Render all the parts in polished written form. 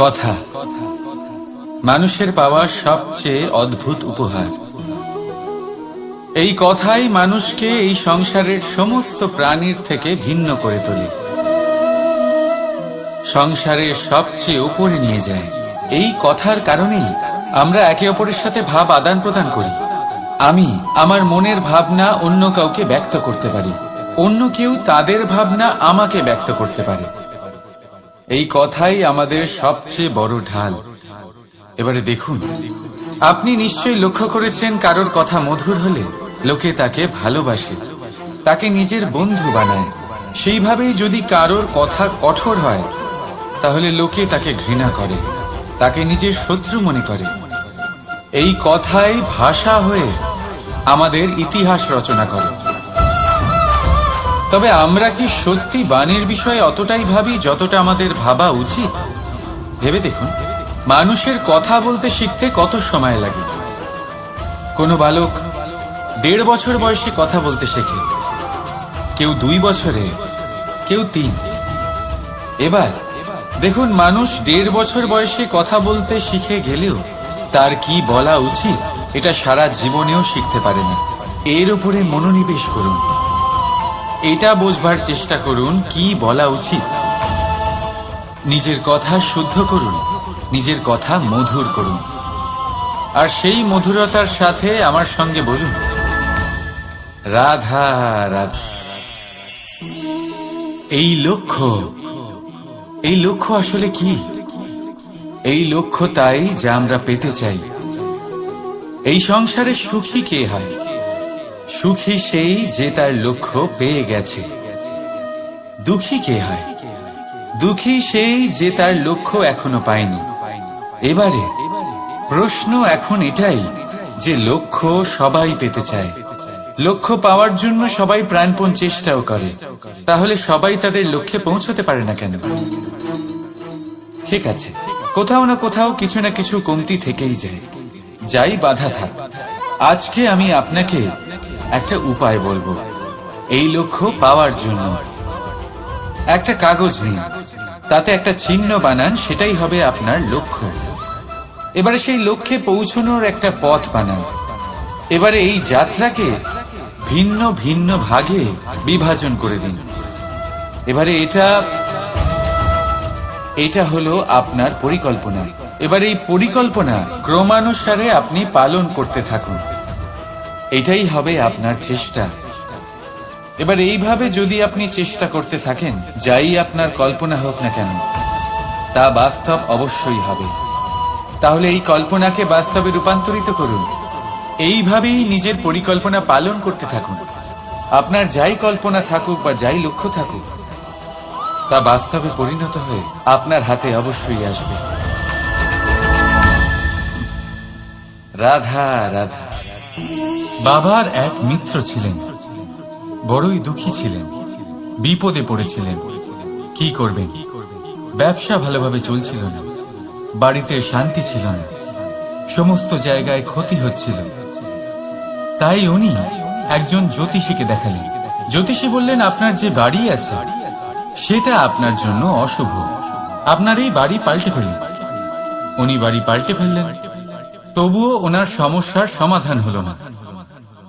কথা মানুষের পাওয়া সবচেয়ে অদ্ভুত উপহার। এই কথাই মানুষকে এই সংসারের সমস্ত প্রাণীর থেকে ভিন্ন করে তোলে, সংসারের সবচেয়ে উপরে নিয়ে যায়। এই কথার কারণেই আমরা একে অপরের সাথে ভাব আদান প্রদান করি। আমি আমার মনের ভাবনা অন্য কাউকে ব্যক্ত করতে পারি, অন্য কেউ তাদের ভাবনা আমাকে ব্যক্ত করতে পারে। এই কথাই আমাদের সবচেয়ে বড় ঢাল। এবারে দেখুন, আপনি নিশ্চয়ই লক্ষ্য করেছেন, কারোর কথা মধুর হলে লোকে তাকে ভালোবাসে, তাকে নিজের বন্ধু বানায়। সেইভাবেই যদি কারোর কথা কঠোর হয়, তাহলে লোকে তাকে ঘৃণা করে, তাকে নিজের শত্রু মনে করে। এই কথাই ভাষা হয়ে আমাদের ইতিহাস রচনা করে। তবে আমরা কি সত্যি বাণীর বিষয়ে অতটাই ভাবি যতটা আমাদের ভাবা উচিত? ভেবে দেখুন, মানুষের কথা বলতে শিখতে কত সময় লাগে। কোনো বালক 1.5 বছর বয়সে কথা বলতে শেখে, কেউ 2 বছরে, কেউ 3। এবার দেখুন, মানুষ 1.5 বছর বয়সে কথা বলতে শিখে গেলেও তার কি বলা উচিত এটা সারা জীবনেও শিখতে পারে না। এর উপরে মনোনিবেশ করুন, এটা বোঝবার চেষ্টা করুন কি বলা উচিত। নিজের কথা শুদ্ধ করুন, নিজের কথা মধুর করুন, আর সেই মধুরতার সাথে আমার সঙ্গে বলুন, রাধা রাধা। এই লক্ষ্য আসলে কি? এই লক্ষ্য তাই যা আমরা পেতে চাই। এই সংসারে সুখী কে হয়? সুখী সেই যে তার লক্ষ্য পেয়ে গেছে। দুঃখী কে হয়? দুঃখী সেই যে তার লক্ষ্য এখনো পায়নি। এবারে প্রশ্ন এখন এটাই যে লক্ষ্য সবাই পেতে চায়, লক্ষ্য পাওয়ার জন্য সবাই প্রাণপণ চেষ্টাও করে, তাহলে সবাই তাদের লক্ষ্যে পৌঁছতে পারে না কেন? ঠিক আছে, কোথাও না কোথাও কিছু না কিছু কমতি থেকেই যায়, যাই বাধা থাক। আজকে আমি আপনাকে একটা উপায় বলবো এই লক্ষ্য পাওয়ার জন্য। একটা কাগজ নিন, তাতে একটা চিহ্ন বানান, সেটাই হবে আপনার লক্ষ্য। এবারে সেই লক্ষ্যে পৌঁছানোর একটা পথ বানান। এবারে এই যাত্রাকে ভিন্ন ভিন্ন ভাগে বিভাজন করে দিন। এবারে এটা হলো আপনার পরিকল্পনা। এবার এই পরিকল্পনা ক্রমানুসারে আপনি পালন করতে থাকুন, এটাই হবে আপনার চেষ্টা। এবার এইভাবে যদি আপনি চেষ্টা করতে থাকেন, যাই আপনার কল্পনা হোক না কেন, তা বাস্তব অবশ্যই হবে। তাহলে এই কল্পনাকে বাস্তবে রূপান্তরিত করুন। এইভাবেই নিজের পরিকল্পনা পালন করতে থাকুন। আপনার যাই কল্পনা থাকুক বা যাই লক্ষ্য থাকুক, তা বাস্তবে পরিণত হয়ে আপনার হাতে অবশ্যই আসবে। রাধা রাধা। বাবার এক মিত্র ছিলেন, বড়ই দুঃখী ছিলেন, বিপদে পড়েছিলেন। কি করবেন? ব্যবসা ভালোভাবে চলছিল না, বাড়িতে শান্তি ছিল না, সমস্ত জায়গায় ক্ষতি হচ্ছিল। তাই উনি একজন জ্যোতিষীকে দেখালেন। জ্যোতিষী বললেন, আপনার যে বাড়ি আছে সেটা আপনার জন্য অশুভ, আপনার এই বাড়ি পাল্টে ফেলুন। উনি বাড়ি পাল্টে ফেললেন, তবুও ওনার সমস্যার সমাধান হলো না।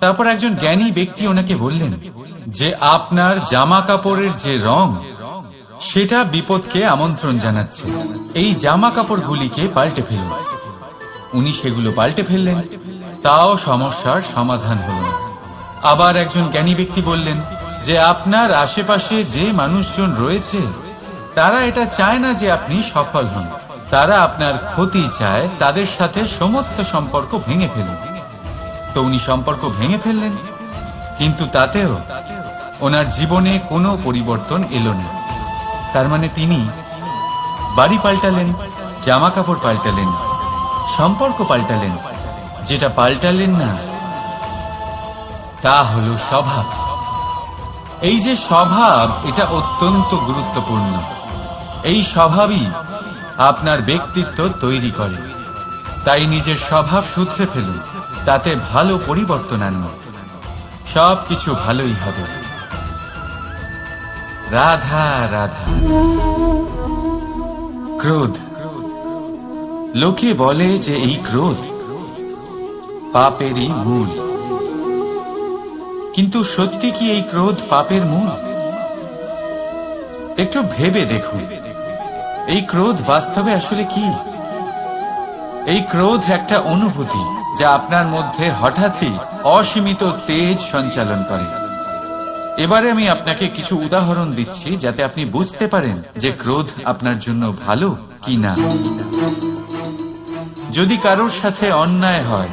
তারপর একজন জ্ঞানী ব্যক্তি ওনাকে বললেন যে আপনার জামা কাপড়ের যে রং, সেটা বিপদকে আমন্ত্রণ জানাচ্ছে, এই জামা কাপড়গুলিকে পাল্টে ফেলুন। উনি সেগুলো পাল্টে ফেললেন, তাও সমস্যার সমাধান হলো না। আবার একজন জ্ঞানী ব্যক্তি বললেন যে আপনার আশেপাশে যে মানুষজন রয়েছে, তারা এটা চায় না যে আপনি সফল হন, তারা আপনার ক্ষতি চায়, তাদের সাথে সমস্ত সম্পর্ক ভেঙে ফেলুন। তো উনি সম্পর্ক ভেঙে ফেললেন, কিন্তু তাতেও ওনার জীবনে কোনো পরিবর্তন এলো না। তার মানে তিনি বাড়ি পাল্টালেন, জামা কাপড় পাল্টালেন, সম্পর্ক পাল্টালেন, যেটা পাল্টালেন না তা হলো স্বভাব। এই যে স্বভাব, এটা অত্যন্ত গুরুত্বপূর্ণ। এই স্বভাবই আপনার ব্যক্তিত্ব তৈরি করে। তাই নিজের স্বভাব শুধরে ফেলুন, তাতে ভালো পরিবর্তন আনুন, সবকিছু ভালোই হবে। রাধা রাধা। ক্রোধ লোকে বলে যে এই ক্রোধ পাপেরই মূল, কিন্তু সত্যি কি এই ক্রোধ পাপের মূল? একটু ভেবে দেখুন, এই ক্রোধ বাস্তবে আসলে কি? এই ক্রোধ একটা অনুভূতি যা আপনার মধ্যে হঠাৎই অসীমিত তেজ সঞ্চালন করে। এবারে আমি আপনাকে কিছু উদাহরণ দিচ্ছি যাতে আপনি বুঝতে পারেন যে ক্রোধ আপনার জন্য ভালো কি না। যদি কারোর সাথে অন্যায় হয়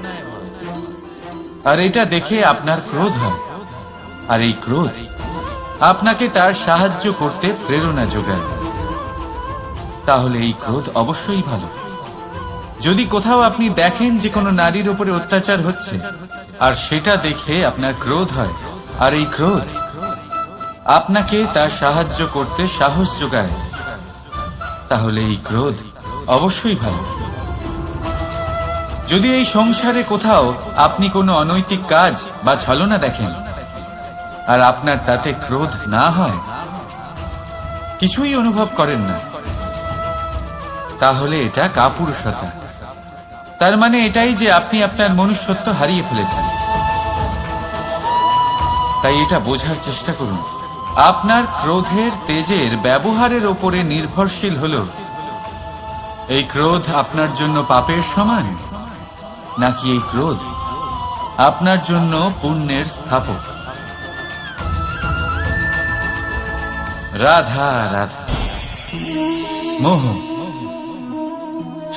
আর এটা দেখে আপনার ক্রোধ হয়, আর এই ক্রোধ আপনাকে তার সাহায্য করতে প্রেরণা যোগায়, তাহলে এই ক্রোধ অবশ্যই ভালো। যদি কোথাও আপনি দেখেন যে কোনো নারীর উপরে অত্যাচার হচ্ছে আর সেটা দেখে আপনার ক্রোধ হয়, আর এই ক্রোধ আপনাকে তার সাহায্য করতে সাহস যোগায়, তাহলে এই ক্রোধ অবশ্যই ভালো। যদি এই সংসারে কোথাও আপনি কোনো অনৈতিক কাজ বা ছলনা দেখেন আর আপনার তাতে ক্রোধ না হয়, কিছুই অনুভব করেন না, তাহলে এটা কাপুরুষতা। তার মানে এটাই যে আপনি আপনার মনুষ্যত্ব হারিয়ে ফেলেছেন। তাই এটা বোঝার চেষ্টা করুন, আপনার ক্রোধের তেজের ব্যবহারের ওপরে নির্ভরশীল হল এই ক্রোধ আপনার জন্য পাপের সমান, নাকি এই ক্রোধ আপনার জন্য পুণ্যের স্থাপক। রাধা রাধা। মোহ।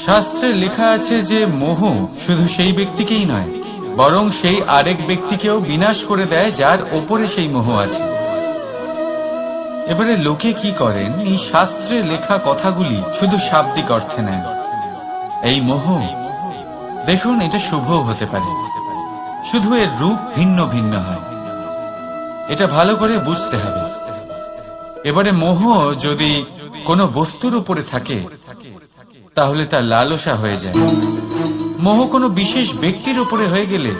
শাস্ত্রে লেখা আছে যে মোহ শুধু সেই ব্যক্তিকেই নয়, বরং সেই আরেক ব্যক্তিকেও বিনাশ করে দেয় যার ওপরে সেই মোহ আছে। এবারে লোকে কি করেন, এই শাস্ত্রে লেখা কথাগুলি শুধু শাব্দিক অর্থে নেন। এই মোহ দেখুন, এটা শুভ হতে পারে, শুধু এর রূপ ভিন্ন ভিন্ন হয়। এটা ভালো করে বুঝতে হবে। এবারে মোহ যদি কোনো বস্তুর উপরে থাকে তাহলে তা লালসা হয়ে যায়। মোহ কোনো বিশেষ ব্যক্তির উপরে হয়ে গেলে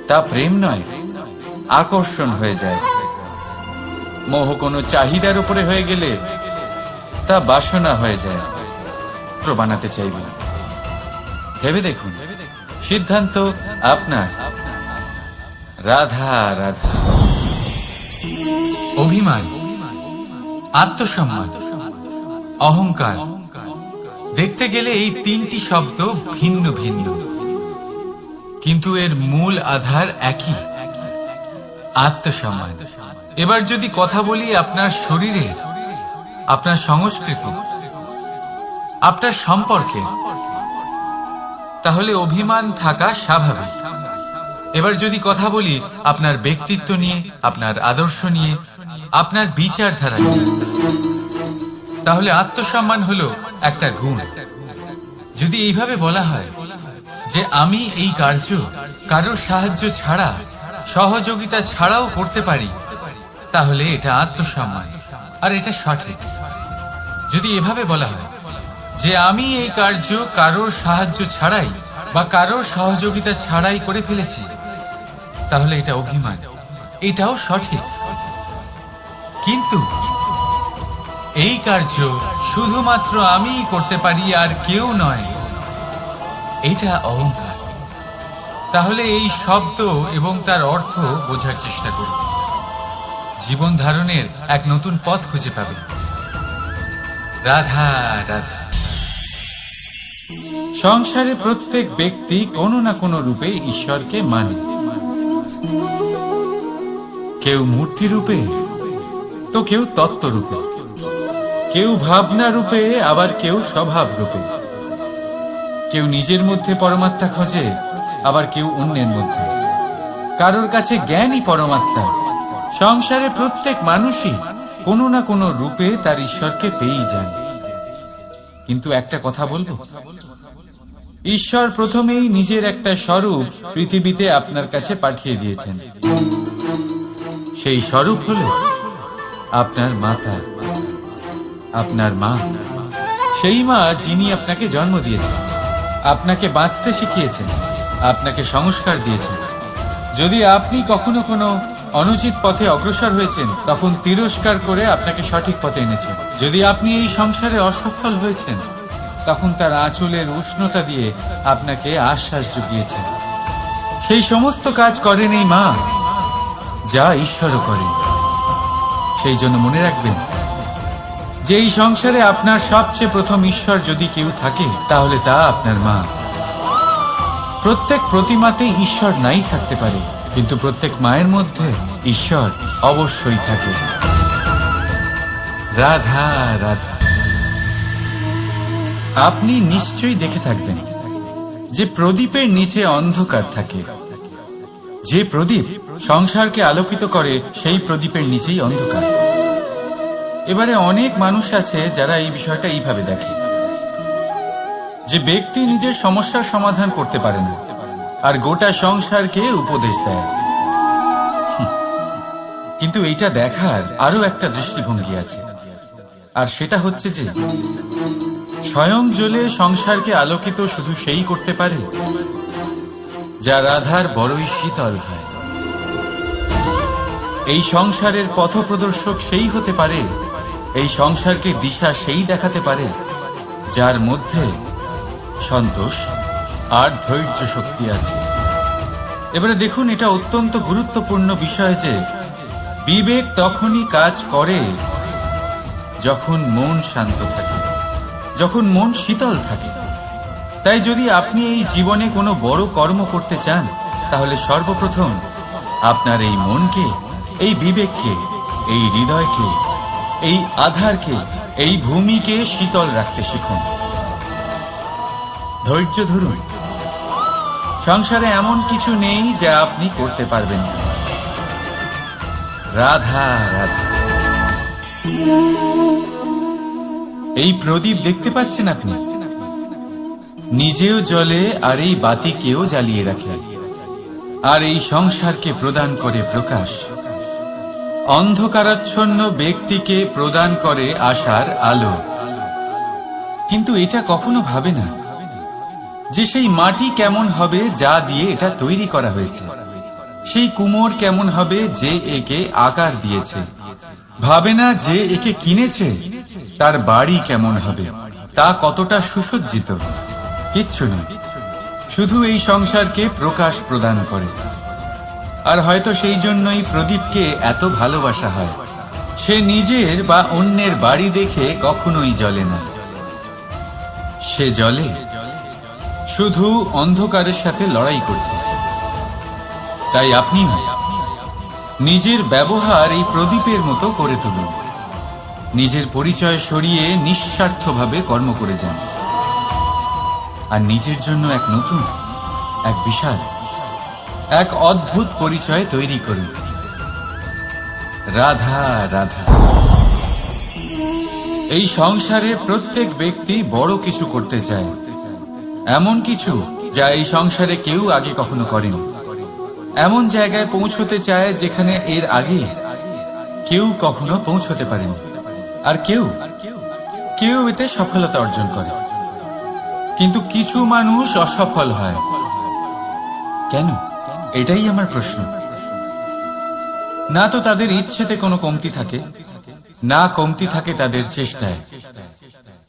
তা প্রেম নয়, আকর্ষণ হয়ে যায়। মোহ কোনো চাহিদার উপরে হয়ে গেলে তা বাসনা হয়ে যায়, বানাতে চাইবে। ভেবে দেখুন, সিদ্ধান্ত আপনার। রাধা রাধা। অভিমান, আত্মসম্মান, অহংকার, দেখতে গেলে এই তিনটি শব্দ ভিন্ন ভিন্ন, কিন্তু এর মূল আধার একই, আত্মসম্মান। এবার যদি কথা বলি আপনার শরীরে, আপনার সংস্কৃতি, আপনার সম্পর্কে, তাহলে অভিমান থাকা স্বাভাবিক। এবার যদি কথা বলি আপনার ব্যক্তিত্ব নিয়ে, আপনার আদর্শ নিয়ে, আপনার বিচারধারা নিয়ে, তাহলে আত্মসম্মান হলো একটা গুণ। যদি এইভাবে বলা হয় যে আমি এই কার্য কারোর সাহায্য ছাড়া, সহযোগিতা ছাড়াও করতে পারি, তাহলে এটা আত্মসম্মান, আর এটা সঠিক। যদি এভাবে বলা হয় যে আমি এই কার্য কারোর সাহায্য ছাড়াই বা কারোর সহযোগিতা ছাড়াই করে ফেলেছি, তাহলে এটা অভিমান, এটাও সঠিক। কিন্তু এই কার্য শুধুমাত্র আমিই করতে পারি আর কেউ নয়, এটা অহংকার। তাহলে এই শব্দ এবং তার অর্থ বোঝার চেষ্টা করুন, জীবন ধারণের এক নতুন পথ খুঁজে পাবে। রাধা রাধা। সংসারে প্রত্যেক ব্যক্তি কোনো না কোনো রূপে ঈশ্বরকে মানে। কেউ মূর্তি রূপে, তো কেউ তত্ত্ব রূপে, কেউ ভাবনা রূপে, আবার কেউ স্বভাব রূপে। কেউ নিজের মধ্যে পরমাত্মা খোঁজে, আবার কেউ অন্যের মধ্যে। কারোর কাছে জ্ঞানই পরমাত্মা। সংসারে প্রত্যেক মানুষই কোনো না কোনো রূপে তার ঈশ্বরকে পেয়েই যান। কিন্তু একটা কথা বলবো, ঈশ্বর প্রথমেই নিজের একটা স্বরূপ পৃথিবীতে আপনার কাছে পাঠিয়ে দিয়েছেন। সেই স্বরূপ হল আপনার মাতা, আপনার মা। সেই মা যিনি আপনাকে জন্ম দিয়েছেন, আপনাকে বাঁচতে শিখিয়েছেন, আপনাকে সংস্কার দিয়েছেন। যদি আপনি কখনো কোনো অনুচিত পথে অগ্রসর হয়েছেন, তখন তিরস্কার করে আপনাকে সঠিক পথে এনেছেন। যদি আপনি এই সংসারে অসফল হয়েছেন, তখন তার আঁচলের উষ্ণতা দিয়ে আপনাকে আশ্বাস জুগিয়েছেন। সেই সমস্ত কাজ করেন এই মা যা ঈশ্বরও করেন। সেই জন্য মনে রাখবেন যে এই সংসারে আপনার সবচেয়ে প্রথম ঈশ্বর যদি কেউ থাকে তাহলে তা আপনার মা। প্রত্যেক প্রতিমাতে ঈশ্বর নাই থাকতে পারে, কিন্তু প্রত্যেক মায়ের মধ্যে ঈশ্বর অবশ্যই থাকে। রাধা রাধা। আপনি নিশ্চয়ই দেখে থাকবেন যে প্রদীপের নিচে অন্ধকার থাকে। যে প্রদীপ সংসারকে আলোকিত করে সেই প্রদীপের নিচেই অন্ধকার। এবারে অনেক মানুষ আছে যারা এই বিষয়টা এইভাবে দেখে যে ব্যক্তি নিজের সমস্যার সমাধান করতে পারে না আর গোটা সংসারকে উপদেশ দেয়। কিন্তু এইটা দেখার আরো একটা দৃষ্টিভঙ্গি আছে, আর সেটা হচ্ছে যে স্বয়ং জ্বলে সংসারকে আলোকিত শুধু সেই করতে পারে যা রাধার বড়ই শীতল হয়। এই সংসারের পথপ্রদর্শক সেই হতে পারে, এই সংসারকে দিশা সেই দেখাতে পারে যার মধ্যে সন্তোষ আর ধৈর্য শক্তি আছে। এবারে দেখুন, এটা অত্যন্ত গুরুত্বপূর্ণ বিষয় যে বিবেক তখনই কাজ করে যখন মন শান্ত থাকে, যখন মন শীতল থাকে। তাই যদি আপনি এই জীবনে কোনো বড় কর্ম করতে চান তাহলে সর্বপ্রথম আপনার এই মনকে, এই বিবেককে, এই হৃদয়কে, এই আধারকে, এই ভূমিকে শীতল রাখতে শিখুন। ধৈর্য ধরুন। সংসারে এমন কিছু নেই যা আপনি করতে পারবেন না। রাধা রাধা। এই প্রদীপ দেখতে পাচ্ছেন আপনি, নিজেও জ্বলে আর এই বাতিকেও জ্বালিয়ে রাখে, আর এই সংসারকে প্রদান করে প্রকাশ। অন্ধকারাচ্ছন্ন ব্যক্তিকে প্রদান করে আশার আলো। কিন্তু এটা কখনো ভাবে না যে সেই মাটি কেমন হবে যা দিয়ে এটা তৈরি করা হয়েছে, সেই কুমোর কেমন হবে যে একে আকার দিয়েছে। ভাবে না যে একে কিনেছে তার বাড়ি কেমন হবে, তা কতটা সুসজ্জিত। কিচ্ছু নয়, শুধু এই সংসারকে প্রকাশ প্রদান করে। আর হয়তো সেই জন্যই প্রদীপকে এত ভালোবাসা হয়। সে নিজের বা অন্যের বাড়ি দেখে কখনোই জ্বলে না, সে জ্বলে শুধু অন্ধকারের সাথে লড়াই করতে। তাই আপনি নিজের ব্যবহার এই প্রদীপের মতো করে তুলুন। নিজের পরিচয় সরিয়ে নিঃস্বার্থভাবে কর্ম করে যান, আর নিজের জন্য এক নতুন, এক বিশাল, এক অদ্ভুত পরিচয় তৈরি করুন। রাধা রাধা। এই সংসারে প্রত্যেক ব্যক্তি বড় কিছু করতে চায়, এমন কিছু যা এই সংসারে কেউ আগে কখনো করেনি। এমন জায়গায় পৌঁছতে চায় যেখানে এর আগে কেউ কখনো পৌঁছতে পারেনি। আর কেউ এতে সফলতা অর্জন করে। কিন্তু কিছু মানুষ অসফল হয় কেন? এটাই আমার প্রশ্ন। না তো তাদের ইচ্ছেতে কোনো কমতি থাকে, না কমতি থাকে তাদের চেষ্টায়।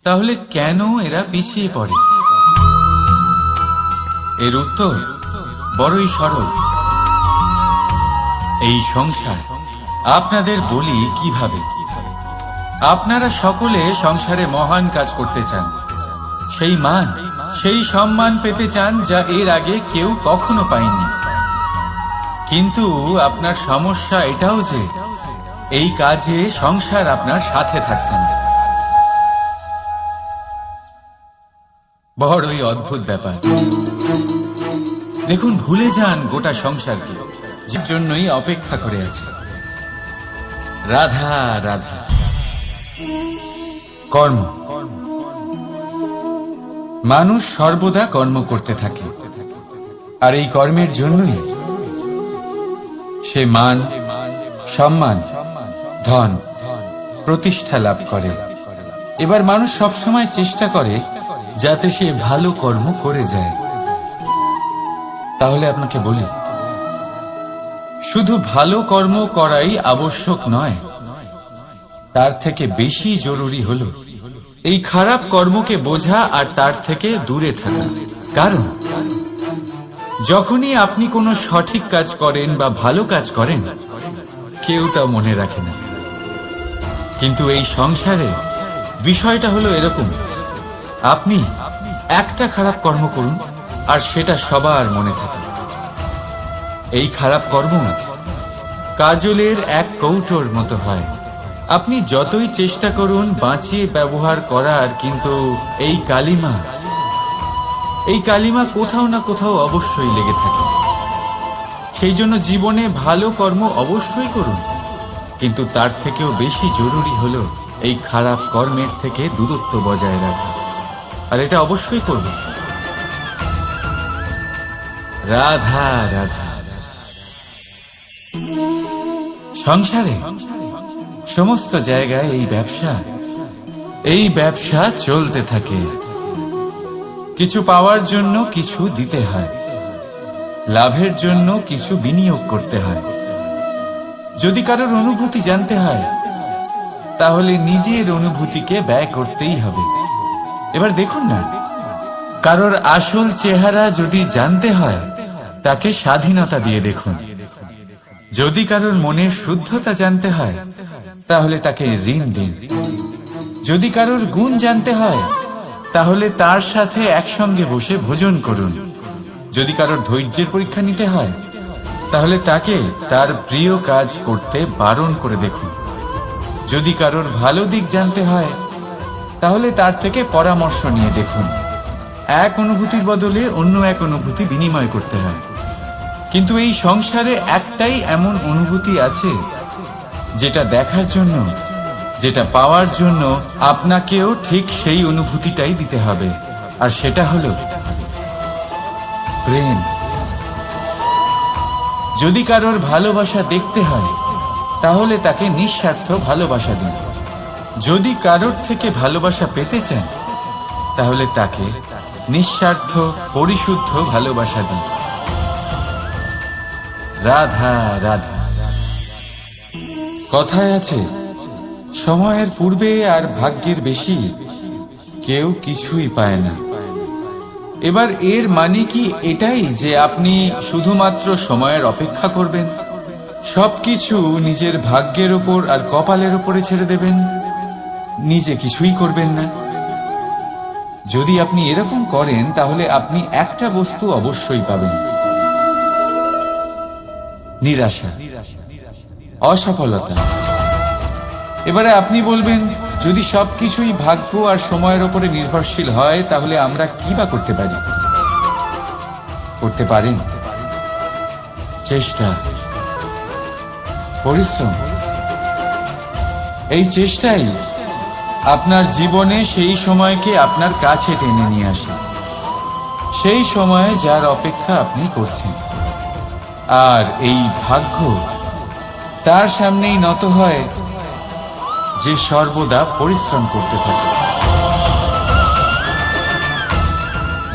তাহলে কেন এরা পিছিয়ে পড়ে? এর উত্তর বড়ই সরল। এই সংসার আপনাদের বলি কিভাবে। আপনারা সকলে সংসারে মহান কাজ করতে চান, সেই মান, সেই সম্মান পেতে চান যা এর আগে কেউ কখনো পায়নি। কিন্তু আপনার সমস্যা এটাও যে এই কাজে সংসার আপনার সাথে থাকছে না। বড়ই অদ্ভুত ব্যাপার। দেখুন, ভুলে যান গোটা সংসারকে, যার জন্যই অপেক্ষা করে আছে। রাধা রাধা। কর্ম। মানুষ সর্বদা কর্ম করতে থাকে, আর এই কর্মের জন্যই সে মান, সম্মান, ধন, প্রতিষ্ঠা লাভ করে। এবার মানুষ সবসময় চেষ্টা করে যাতে সে ভালো কর্ম করে যায়। তাহলে আপনাকে বলি, শুধু ভালো কর্ম করাই আবশ্যক নয়, তার থেকে বেশি জরুরি হল এই খারাপ কর্মকে বোঝা আর তার থেকে দূরে থাকা। কারণ যখনই আপনি কোনো সঠিক কাজ করেন বা ভালো কাজ করেন, কেউ তা মনে রাখে না। কিন্তু এই সংসারে বিষয়টা হলো এরকম, আপনি একটা খারাপ কর্ম করুন আর সেটা সবার মনে থাকে। এই খারাপ কর্ম কাজলের এক কৌটোর মতো হয়। আপনি যতই চেষ্টা করুন বাঁচিয়ে ব্যবহার করার, কিন্তু এই কালিমা কোথাও না কোথাও অবশ্যই লেগে থাকে। সেই জন্য জীবনে ভালো কর্ম অবশ্যই করুন, কিন্তু তার থেকেও বেশি জরুরি হলো এই খারাপ কর্মের থেকে দূরত্ব বজায় রাখা। আর এটা অবশ্যই করব। রাধা রাধা। সংসারে সমস্ত জায়গায় এই ব্যবসা চলতে থাকে। কিছু পাওয়ার জন্য কিছু দিতে হয়, লাভের জন্য কিছু বিনিয়োগ করতে হয়। যদি কারোর অনুভূতি জানতে হয়, তাহলে নিজের অনুভূতিকে ব্যয় করতেই হবে। এবার দেখুন না, কারোর আসল চেহারা যদি জানতে হয়, তাকে স্বাধীনতা দিয়ে দেখুন। যদি কারোর মনের শুদ্ধতা জানতে হয়, তাহলে তাকে ঋণ দিন। যদি কারোর গুণ জানতে হয়, তাহলে তার সাথে একসঙ্গে বসে ভোজন করুন। যদি কারোর ধৈর্যের পরীক্ষা নিতে হয়, তাহলে তাকে তার প্রিয় কাজ করতে বারণ করে দেখুন। যদি কারোর ভালো দিক জানতে হয়, তাহলে তার থেকে পরামর্শ নিয়ে দেখুন। এক অনুভূতির বদলে অন্য এক অনুভূতি বিনিময় করতে হয়। কিন্তু এই সংসারে একটাই এমন অনুভূতি আছে, যেটা দেখার জন্য, যেটা পাওয়ার জন্য আপনাকেও ঠিক সেই অনুভূতিটাই দিতে হবে। আর সেটা হলো প্রেম। যদি কারোর ভালোবাসা দেখতে হয়, তাহলে তাকে নিঃস্বার্থ ভালোবাসা দিন। যদি কারোর থেকে ভালোবাসা পেতে চান, তাহলে তাকে নিঃস্বার্থ পরিশুদ্ধ ভালোবাসা দিন। রাধা রাধা। কথায় আছে, সময়ের পূর্বে আর ভাগ্যের বেশি কেউ কিছুই পায় না। এবার এর মানে কি এটাই যে আপনি শুধুমাত্র সময়ের অপেক্ষা করবেন, সবকিছু নিজের ভাগ্যের ওপর আর কপালের ওপরে ছেড়ে দেবেন, নিজে কিছুই করবেন না? যদি আপনি এরকম করেন, তাহলে আপনি একটা বস্তু অবশ্যই পাবেন: নিরাশা, অসফলতা। এবারে আপনি বলবেন, যদি সবকিছুই ভাগ্য আর সময়ের উপরে নির্ভরশীল হয়, তাহলে আমরা কি বা করতে পারি? করতে পারেন চেষ্টা, পরিশ্রম। এই চেষ্টাই আপনার জীবনে সেই সময়কে আপনার কাছে টেনে নিয়ে আসে, সেই সময়ে যার অপেক্ষা আপনি করছেন। আর এই ভাগ্য তার সামনেই নত হয় যে সর্বদা পরিশ্রম করতে থাকে।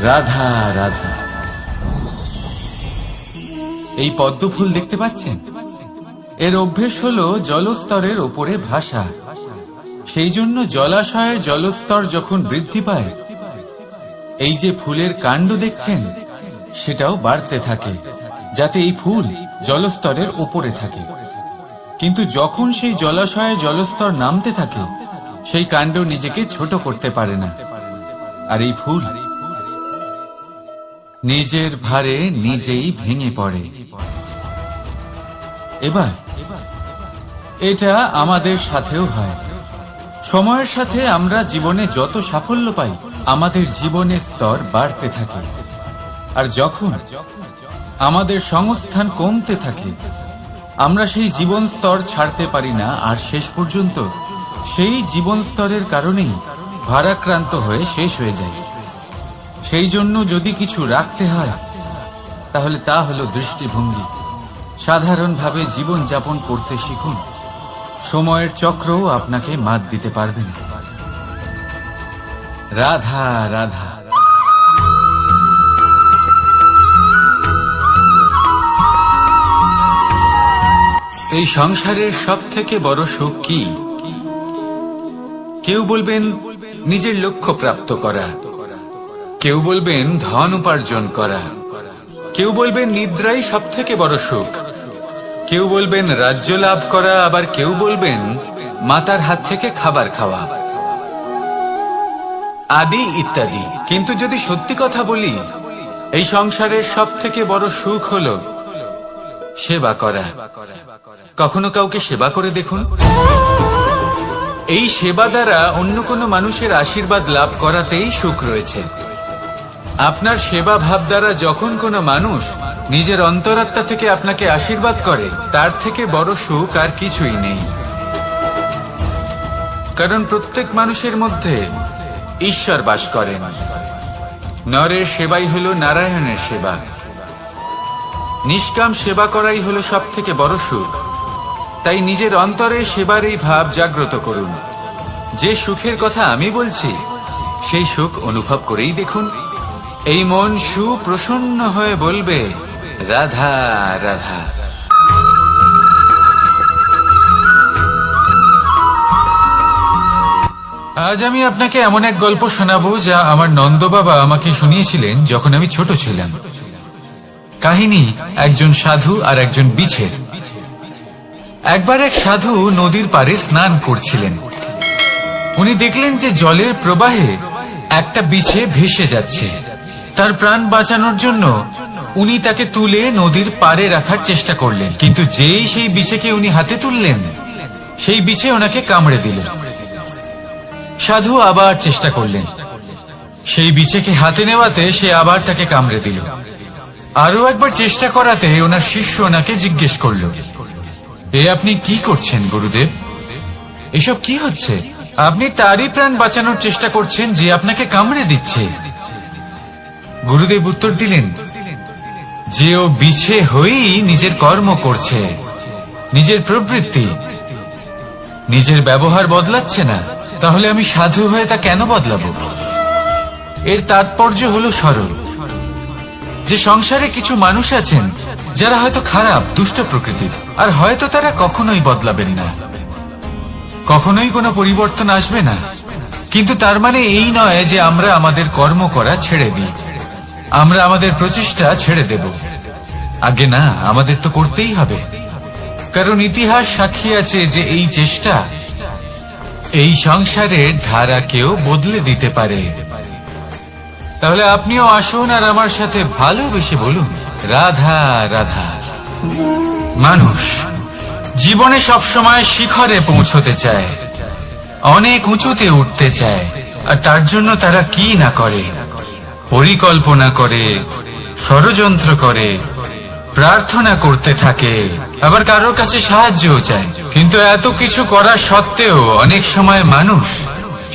রাধা রাধা। এই পদ্ম ফুল দেখতে পাচ্ছেন? এর অভ্যেস হলো জলস্তরের ওপরে ভাসা। সেই জন্য জলাশয়ের জলস্তর যখন বৃদ্ধি পায়, এই যে ফুলের কাণ্ড দেখছেন, সেটাও বাড়তে থাকে, যাতে এই ফুল জলস্তরের ওপরে থাকে। কিন্তু যখন সেই জলাশয়ে জলস্তর নামতে থাকে, সেই কাণ্ড নিজেকে ছোট করতে পারে না, আর এই ফুল নিজের ভারে নিজেই ভেঙে পড়ে। এবার এটা আমাদের সাথেও হয়। সময়ের সাথে আমরা জীবনে যত সাফল্য পাই, আমাদের জীবনের স্তর বাড়তে থাকে। আর যখন আমাদের সংস্থান কমতে থাকে, আমরা সেই জীবন স্তর ছাড়তে পারি না, আর শেষ পর্যন্ত সেই জীবন স্তরের কারণেই ভারাক্রান্ত হয়ে শেষ হয়ে যায়। সেই জন্য যদি কিছু রাখতে হয়, তাহলে তা হলো দৃষ্টিভঙ্গি। সাধারণভাবে জীবন যাপন করতে শিখুন। সময়ের চক্রও আপনাকে মাত দিতে পারবে না। রাধা রাধা। এই সংসারের সব থেকে বড় সুখ কি? কেউ বলবেন নিজের লক্ষ্য প্রাপ্ত করা, কেউ বলবেন ধন উপার্জন করা, কেউ বলবেন নিদ্রাই সবথেকে বড় সুখ, কেউ বলবেন রাজ্য লাভ করা, আবার কেউ বলবেন মাতার হাত থেকে খাবার খাওয়া, আদি ইত্যাদি। কিন্তু যদি সত্যি কথা বলি, এই সংসারের সবথেকে বড় সুখ হলো সেবা করা। কখনো কাউকে সেবা করে দেখুন। এই সেবা দ্বারা অন্য কোনো মানুষের আশীর্বাদ লাভ করাতেই সুখ রয়েছে। আপনার সেবা ভাব দ্বারা যখন কোনো মানুষ নিজের অন্তরাত্মা থেকে আপনাকে আশীর্বাদ করে, তার থেকে বড় সুখ আর কিছুই নেই। কারণ প্রত্যেক মানুষের মধ্যে ঈশ্বর বাস করেন। নরের সেবাই হল নারায়ণের সেবা। নিষ্কাম সেবা করাই হল সব থেকে বড় সুখ। তাই নিজের অন্তরে সেবার এই ভাব জাগ্রত করুন। যে সুখের কথা আমি বলছি, সেই সুখ অনুভব করেই দেখুন। এই মন সুপ্রসন্ন হয়ে বলবে, রাধা রাধা। আজ আমি আপনাকে এমন এক গল্প শোনাবো যা আমার নন্দ বাবা আমাকে শুনিয়েছিলেন যখন আমি ছোট ছিলাম। কাহিনী একজন সাধু আর একজন বিছের। একবার এক সাধু নদীর পাড়ে স্নান করছিলেন। উনি দেখলেন যে জলের প্রবাহে একটা বিছে ভেসে যাচ্ছে। তার প্রাণ বাঁচানোর জন্য উনি তাকে তুলে নদীর পাড়ে রাখার চেষ্টা করলেন, কিন্তু যেই সেই বিছেকে উনি হাতে তুললেন, সেই বিছে ওনাকে কামড়ে দিল। সাধু আবার চেষ্টা করলেন, সেই বিছেকে হাতে নেওয়াতে সে আবার তাকে কামড়ে দিল। আরো একবার চেষ্টা করাতে ওনার শিষ্য ওনাকে জিজ্ঞেস করল, এ আপনি কি করছেন গুরুদেব? এসব কি হচ্ছে? আপনি তারই প্রাণ বাঁচানোর চেষ্টা করছেন যে আপনাকে কামড়ে দিচ্ছে। গুরুদেব উত্তর দিলেন, যে ও বিছে হয়েই নিজের কর্ম করছে, নিজের প্রবৃত্তি, নিজের ব্যবহার বদলাচ্ছে না, তাহলে আমি সাধু হয়ে তা কেন বদলাবো? এর তাৎপর্য হলো সরল, যে সংসারে কিছু মানুষ আছেন যারা হয়তো খারাপ, দুষ্ট প্রকৃতির, আর হয়তো তারা কখনোই বদলাবেন না, কখনোই কোনো পরিবর্তন আসবে না। কিন্তু তার মানে এই নয় যে আমরা আমাদের কর্ম করা ছেড়ে দিই, আমরা আমাদের প্রচেষ্টা ছেড়ে দেব। আগে না, আমাদের তো করতেই হবে, কারণ ইতিহাস সাক্ষী আছে যে এই চেষ্টা এই সংসারের ধারাকেও বদলে দিতে পারে। তাহলে আপনিও আসুন আর আমার সাথে ভালোবেসে বলুন, রাধা রাধা। মানুষ জীবনে সবসময় শিখরে পৌঁছতে চায়, অনেক উঁচুতে উঠতে চায়, আর তার জন্য তারা কি না করে, পরিকল্পনা করে, ষড়যন্ত্র করে, প্রার্থনা করতে থাকে, আবার কারোর কাছে সাহায্যও চায়। কিন্তু এত কিছু করা সত্ত্বেও অনেক সময় মানুষ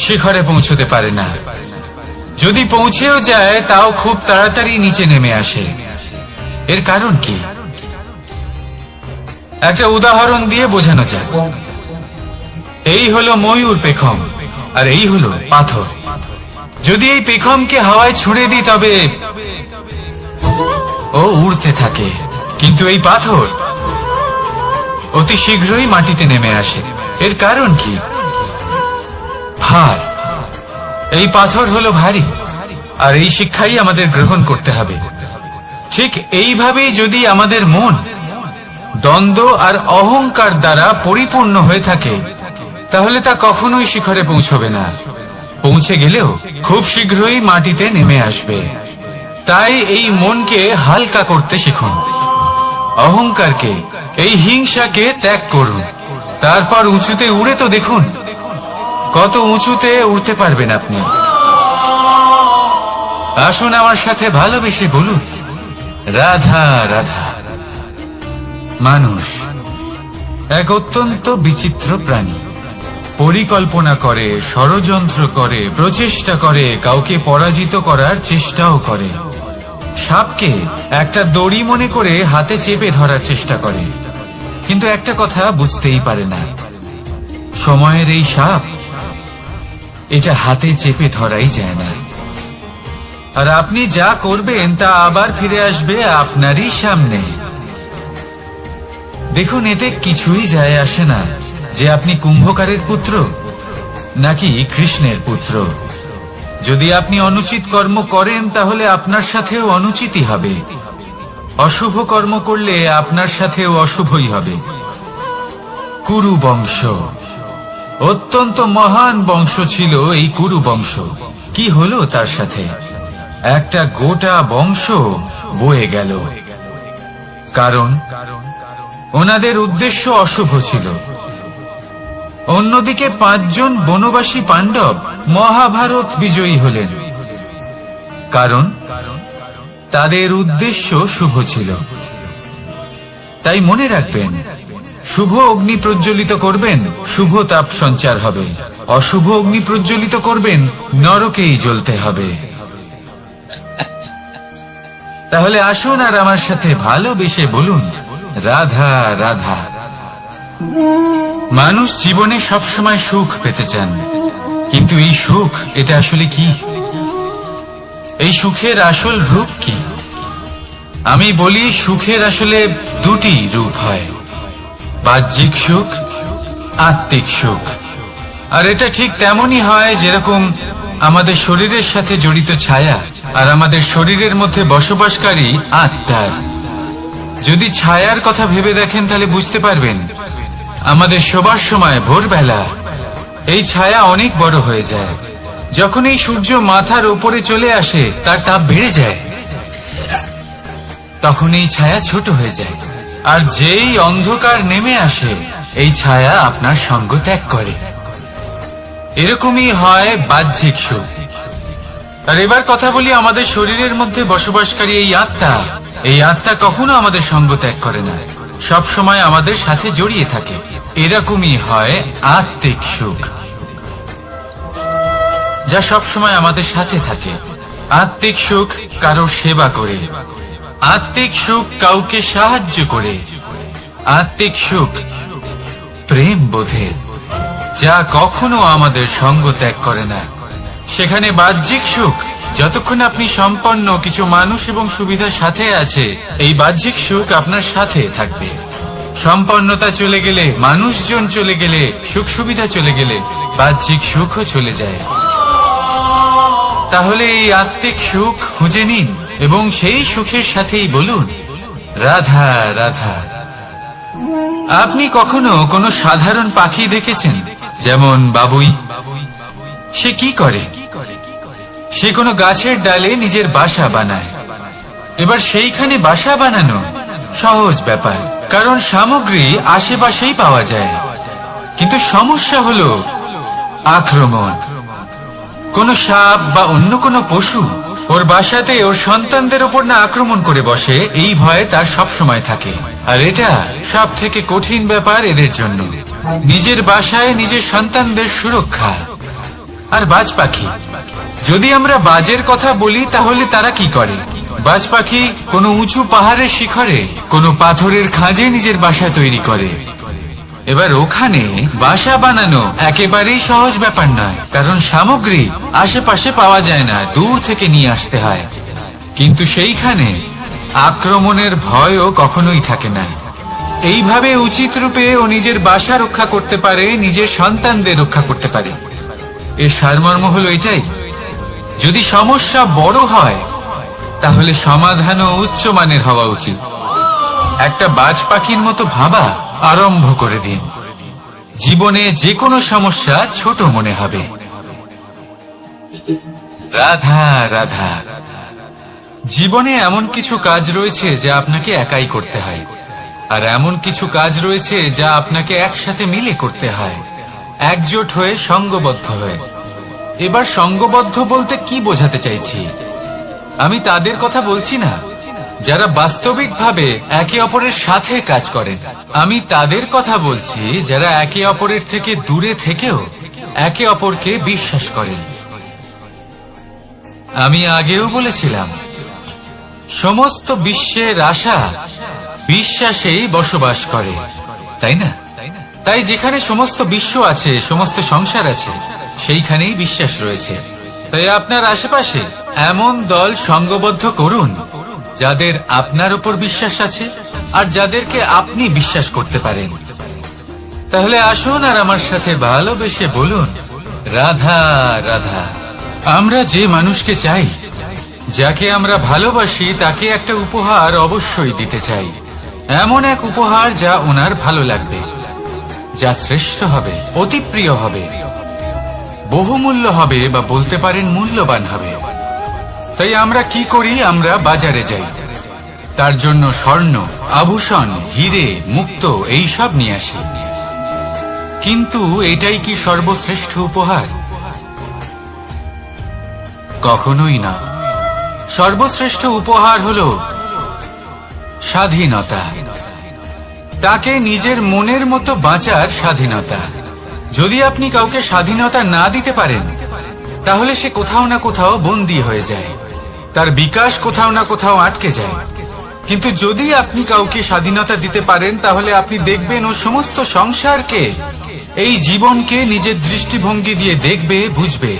শিখরে পৌঁছতে পারে না। যদি পৌঁছেও যায়, তাও খুব তাড়াতাড়ি নিচে নেমে আসে। এর কারণ কি? একটা উদাহরণ দিয়ে বোঝানো যাক। এই হলো ময়ূর পেখম, আর এই হলো পাথর। যদি এই পেখমকে হাওয়ায় ছুঁড়ে দিই, তবে ও উড়তে থাকে, কিন্তু এই পাথর অতি শীঘ্রই মাটিতে নেমে আসে। এর কারণ কি? ভার। এই পাথর হলো ভারী, আর এই শিক্ষাই আমাদের গ্রহণ করতে হবে। ঠিক এইভাবেই যদি আমাদের মন দ্বন্দ্ব আর অহংকার দ্বারা পরিপূর্ণ হয়ে থাকে, তাহলে তা কখনোই শিখরে পৌঁছবে না। পৌঁছে গেলেও খুব শীঘ্রই মাটিতে নেমে আসবে। তাই এই মনকে হালকা করতে শিখুন, অহংকারকে, এই হিংসাকে ত্যাগ করুন। তারপর উঁচুতে উড়ে তো দেখুন, কত উঁচুতে উঠতে পারবেন আপনি। আসুন আমার সাথে ভালোবেসে বলুন, রাধা রাধা। মানুষ এক অত্যন্ত বিচিত্র প্রাণী। পরিকল্পনা করে, ষড়যন্ত্র করে, প্রচেষ্টা করে, কাউকে পরাজিত করার চেষ্টাও করে। সাপকে একটা দড়ি মনে করে হাতে চেপে ধরার চেষ্টা করে, কিন্তু একটা কথা বুঝতেই পারে না, সময়ের এই সাপ, এটা হাতে চেপে ধরাই যায় না। আর আপনি যা করবেন তা আবার ফিরে আসবে আপনারই সামনে। দেখুন, এতে কিছুই যায় আসে না যে আপনি কুম্ভকারের পুত্র নাকি কৃষ্ণের পুত্র? যদি আপনি অনুচিত কর্ম করেন তাহলে আপনার সাথেও অনুচিতই হবে, অশুভ কর্ম করলে আপনার সাথেও অশুভই হবে। কুরু বংশ অত্যন্ত মহান বংশ ছিল। এই কুরু বংশ কি হলো তার সাথে? একটা গোটা বংশ বয়ে গেল। কারণ ওনাদের উদ্দেশ্য অশুভ ছিল। অন্যদিকে 5 জন বনবাসী পাণ্ডব মহাভারত বিজয়ী হলেন, কারণ তাদের উদ্দেশ্য শুভ ছিল। তাই মনে রাখবেন, শুভ অগ্নি প্রজ্বলিত করবেন, শুভ তাপ সঞ্চার হবে। অশুভ অগ্নি প্রজ্বলিত করবেন, নরকেই জ্বলতে হবে। তাহলে আসুন আর আমার সাথে ভালোবেসে বলুন, রাধা রাধা। মানুষ জীবনে সবসময় সুখ পেতে চান, কিন্তু এই সুখ এটা আসলে কি? এই সুখের আসল রূপ কি? আমি বলি, সুখের আসলে 2টি রূপ হয়, বাহ্যিক সুখ, আত্মিক সুখ। আর এটা ঠিক তেমনই হয় যেরকম আমাদের শরীরের সাথে জড়িত ছায়া আর আমাদের শরীরের মধ্যে বসবাসকারী আত্মার। যদি ছায়ার কথা ভেবে দেখেন তাহলে বুঝতে পারবেন, আমাদের শোবার সময় ভোরবেলা এই ছায়া অনেক বড় হয়ে যায়। যখন এই সূর্য মাথার উপরে চলে আসে, তার তাপ বেড়ে যায়, তখন এই ছায়া ছোট হয়ে যায়। আর যেই অন্ধকার নেমে আসে, এই ছায়া আপনার সঙ্গ ত্যাগ করে। এরকমই হয় বাহ্যিক সুখ। আর এবার কথা বলি আমাদের শরীরের মধ্যে বসবাসকারী এই আত্মা। এই আত্মা কখনো আমাদের সঙ্গ ত্যাগ করে না, সব সময় আমাদের সাথে জড়িয়ে থাকে। এরকমই হয় আত্মিক সুখ, যা সব সময় আমাদের সাথে থাকে। আত্মিক সুখ কারোর সেবা করে, আত্মিক সুখ কাউকে সাহায্য করে, আত্মিক সুখ প্রেম বোধে, যা কখনো আমাদের সঙ্গ ত্যাগ করে না। সেখানে বাহ্যিক সুখ, যতক্ষণ আপনি সম্পন্ন কিছু মানুষ এবং সুবিধার সাথে আছে, এই বাহ্যিক সুখ আপনার সাথে থাকবে। সম্পন্নতা চলে গেলে, মানুষজন চলে গেলে, সুখ সুবিধা চলে গেলে, বাহ্যিক সুখও চলে যায়। তাহলে এই আত্মিক সুখ খুঁজে নিন এবং সেই সুখের সাথেই বলুন, রাধা রাধা। আপনি কখনো কোনো সাধারণ পাখি দেখেছেন? যেমন বাবুই। সে কি করে? সে কোনো গাছের ডালে নিজের বাসা বানায়। এবার সেইখানে বাসা বানানো সহজ ব্যাপার, কারণ সামগ্রী আশেপাশেই পাওয়া যায়। কিন্তু সমস্যা হলো আক্রমণ। কোন সাপ বা অন্য কোনো পশু ওর বাসাতে ওর সন্তানদের উপর না আক্রমণ করে বসে, এই ভয়ে তার সব সময় থাকে। আর এটা সব থেকে কঠিন ব্যাপার এদের জন্য, নিজের বাসায় নিজের সন্তানদের সুরক্ষা। আর বাজ পাখি, যদি আমরা বাজের কথা বলি তাহলে তারা কি করে? বাজ পাখি কোনো উঁচু পাহাড়ের শিখরে, কোনো পাথরের খাঁজে নিজের বাসা তৈরি করে। এবার ওখানে বাসা বানানো একেবারেই সহজ ব্যাপার নয়, কারণ সামগ্রী আশেপাশে পাওয়া যায় না, দূর থেকে নিয়ে আসতে হয়। কিন্তু সেইখানে আক্রমণের ভয়ও কখনোই থাকে না। এইভাবে উচিত রূপে ও নিজের বাসা রক্ষা করতে পারে, নিজের সন্তানদের রক্ষা করতে পারে। এর সারমর্ম হলো এটাই, যদি সমস্যা বড় হয় তাহলে সমাধানও উচ্চমানের হওয়া উচিত। একটা বাজ পাখির মতো ভাবা আরম্ভ করে দিন, জীবনে যে কোনো সমস্যা ছোট মনে হবে। রাধা রাধা। জীবনে এমন কিছু কাজ রয়েছে যা আপনাকে একাই করতে হয়, আর এমন কিছু কাজ রয়েছে যা আপনাকে একসাথে মিলে করতে হয়, একজোট হয়ে, সঙ্গবদ্ধ হয়ে। এবার সঙ্গবদ্ধ বলতে কি বোঝাতে চাইছি? আমি তাদের কথা বলছি না যারা বাস্তবিকভাবে একে অপরের সাথে কাজ করেন। আমি তাদের কথা বলছি যারা একে অপরের থেকে দূরে থেকেও একে অপরকে বিশ্বাস করেন। আমি আগেও বলেছিলাম, সমস্ত বিশ্বের আশা বিশ্বাসেই বসবাস করে, তাই না? তাই যেখানে সমস্ত বিশ্ব আছে, সমস্ত সংসার আছে, সেইখানেই বিশ্বাস রয়েছে। তাই আপনার আশেপাশে এমন দল সঙ্গবদ্ধ করুন যাদের আপনার উপর বিশ্বাস আছে আর যাদেরকে আপনি বিশ্বাস করতে পারেন। তাহলে আসুন আর আমার সাথে ভালোবেসে বলুন, রাধা রাধা। আমরা যে মানুষকে চাই, যাকে আমরা ভালোবাসি, তাকে একটা উপহার অবশ্যই দিতে চাই। এমন এক উপহার যা ওনার ভালো লাগবে, যা শ্রেষ্ঠ হবে, অতি প্রিয় হবে, বহুমূল্য হবে, বা বলতে পারেন মূল্যবান হবে। তাই আমরা কি করি? আমরা বাজারে যাই, তার জন্য স্বর্ণ, আভূষণ, হিরে, মুক্ত এইসব নিয়ে আসি। কিন্তু এটাই কি সর্বশ্রেষ্ঠ উপহার? কখনোই না। সর্বশ্রেষ্ঠ উপহার হলো স্বাধীনতা, তাকে নিজের মনের মতো বাঁচার স্বাধীনতা। যদি আপনি কাউকে স্বাধীনতা না দিতে পারেন, তাহলে সে কোথাও না কোথাও বন্দী হয়ে যায়, তার বিকাশ কোথাও না কোথাও আটকে যায়। কিন্তু যদি আপনি কাউকে স্বাধীনতা দিতে পারেন, তাহলে আপনি দেখবেন ও সমস্ত সংসারকে, এই জীবনকে নিজের দৃষ্টিভঙ্গি দিয়ে দেখবে, বুঝবে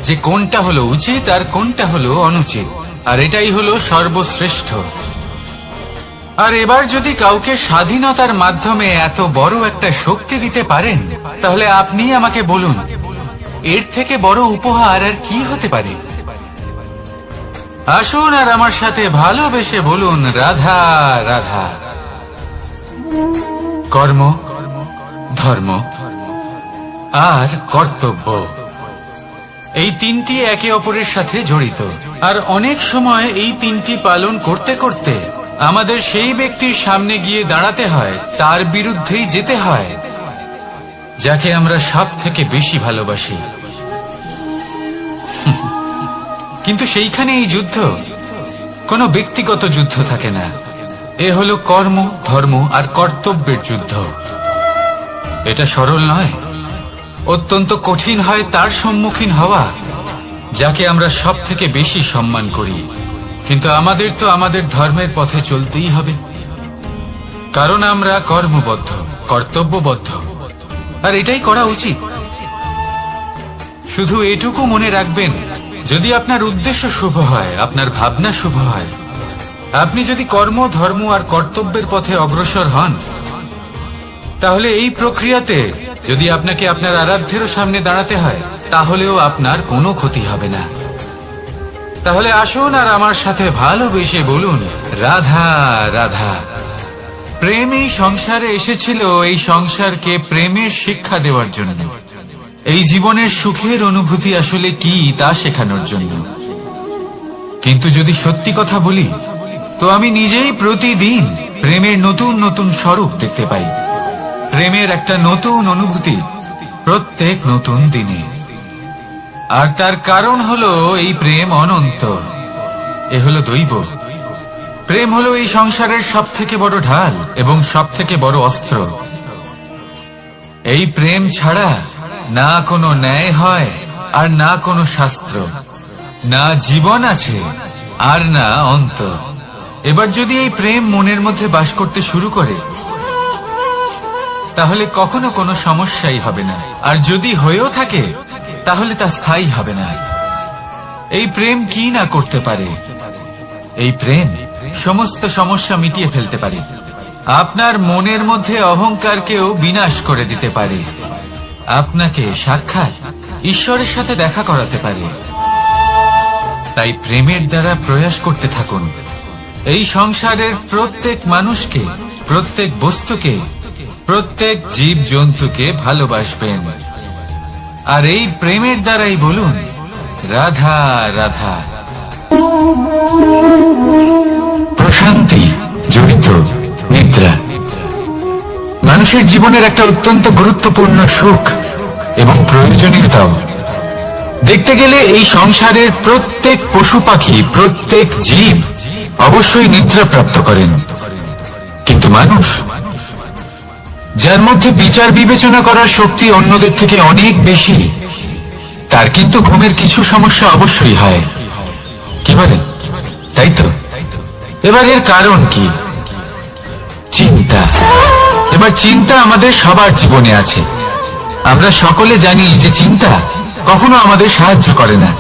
যে কোনটা হলো উচিত আর কোনটা হলো অনুচিত। আর এটাই হলো সর্বশ্রেষ্ঠ। আর এবার যদি কাউকে স্বাধীনতার মাধ্যমে এত বড় একটা শক্তি দিতে পারেন, তাহলে আপনি আমাকে বলুন, এর থেকে বড় উপহার আর কি হতে পারে? আসুন আর আমার সাথে ভালোবেসে বলুন, রাধা রাধা। কর্ম, ধর্ম আর কর্তব্য, এই তিনটি একে অপরের সাথে জড়িত। আর অনেক সময় এই তিনটি পালন করতে করতে আমাদের সেই ব্যক্তির সামনে গিয়ে দাঁড়াতে হয়, তার বিরুদ্ধেই যেতে হয়, যাকে আমরা সব থেকে বেশি ভালোবাসি। কিন্তু সেইখানে এই যুদ্ধ কোনো ব্যক্তিগত যুদ্ধ থাকে না। এ হলো কর্ম, ধর্ম আর কর্তব্যের যুদ্ধ। এটা সরল নয়, অত্যন্ত কঠিন হয় তার সম্মুখীন হওয়া, যাকে আমরা সব থেকে বেশি সম্মান করি। কিন্তু আমাদের তো আমাদের ধর্মের পথে চলতেই হবে, কারণ আমরা কর্মবদ্ধ, কর্তব্যবদ্ধ, আর এটাই করা উচিত। শুধু এটুকু মনে রাখবেন, যদি আপনার উদ্দেশ্য শুভ হয়, আপনার ভাবনা শুভ হয়, আপনি যদি কর্ম, ধর্ম আর কর্তব্যের পথে অগ্রসর হন, তাহলে এই প্রক্রিয়াতে যদি আপনাকে আপনার আরাধ্যেরও সামনে দাঁড়াতে হয়, তাহলেও আপনার কোনো ক্ষতি হবে না। তাহলে আসুন আর আমার সাথে ভালোবেসে বলুন, রাধা রাধা। প্রেম এই সংসারে এসেছিল এই সংসারকে প্রেমের শিক্ষা দেওয়ার জন্য, এই জীবনের সুখের অনুভূতি আসলে কি তা শেখানোর জন্য। কিন্তু যদি সত্যি কথা বলি, তো আমি নিজেই প্রতিদিন প্রেমের নতুন নতুন স্বরূপ দেখতে পাই, প্রেমের একটা নতুন অনুভূতি প্রত্যেক নতুন দিনে। আর তার কারণ হলো এই প্রেম অনন্ত, এ হলো দৈব। প্রেম হলো এই সংসারের সব থেকে বড় ঢাল এবং সব থেকে বড় অস্ত্র। এই প্রেম ছাড়া না কোনো ন্যায় হয়, আর না কোনো শাস্ত্র, না জীবন আছে, আর না অন্ত। এবার যদি এই প্রেম মনের মধ্যে বাস করতে শুরু করে, তাহলে কখনো কোনো সমস্যাই হবে না। আর যদি হয়েও থাকে, তাহলে তা স্থায়ী হবে না। এই প্রেম কি না করতে পারে? এই প্রেম সমস্ত সমস্যা মিটিয়ে ফেলতে পারে, আপনার মনের মধ্যে অহংকারকেও বিনাশ করে দিতে পারে, আপনাকে সাক্ষাৎ ঈশ্বরের সাথে দেখা করাতে পারে। তাই প্রেমের দ্বারা প্রয়াস করতে থাকুন, এই সংসারের প্রত্যেক মানুষকে, প্রত্যেক বস্তুকে, প্রত্যেক জীব জন্তুকে ভালোবাসবেন। আর এই প্রেমের দ্বারাই বলুন, রাধা রাধা। প্রশান্তি জড়িত নিদ্রা মানুষের জীবনের একটা অত্যন্ত গুরুত্বপূর্ণ সুখ এবং প্রয়োজনীয়তাও। দেখতে গেলে এই সংসারের প্রত্যেক পশু পাখি, প্রত্যেক জীব অবশ্যই নিদ্রা প্রাপ্ত করেন, কিন্তু মানুষ, যার মধ্যে বিচার বিবেচনা করার শক্তি অন্যদের থেকে অনেক বেশি, তার কিন্তু ঘুমের কিছু সমস্যা অবশ্যই হয়। কি বলেন? তাই তো। এবার এর কারণ কি? চিন্তা। এবার চিন্তা আমাদের সবার জীবনে আছে। আমরা সকলে জানি যে চিন্তা কখনো আমাদের সাহায্য করে না,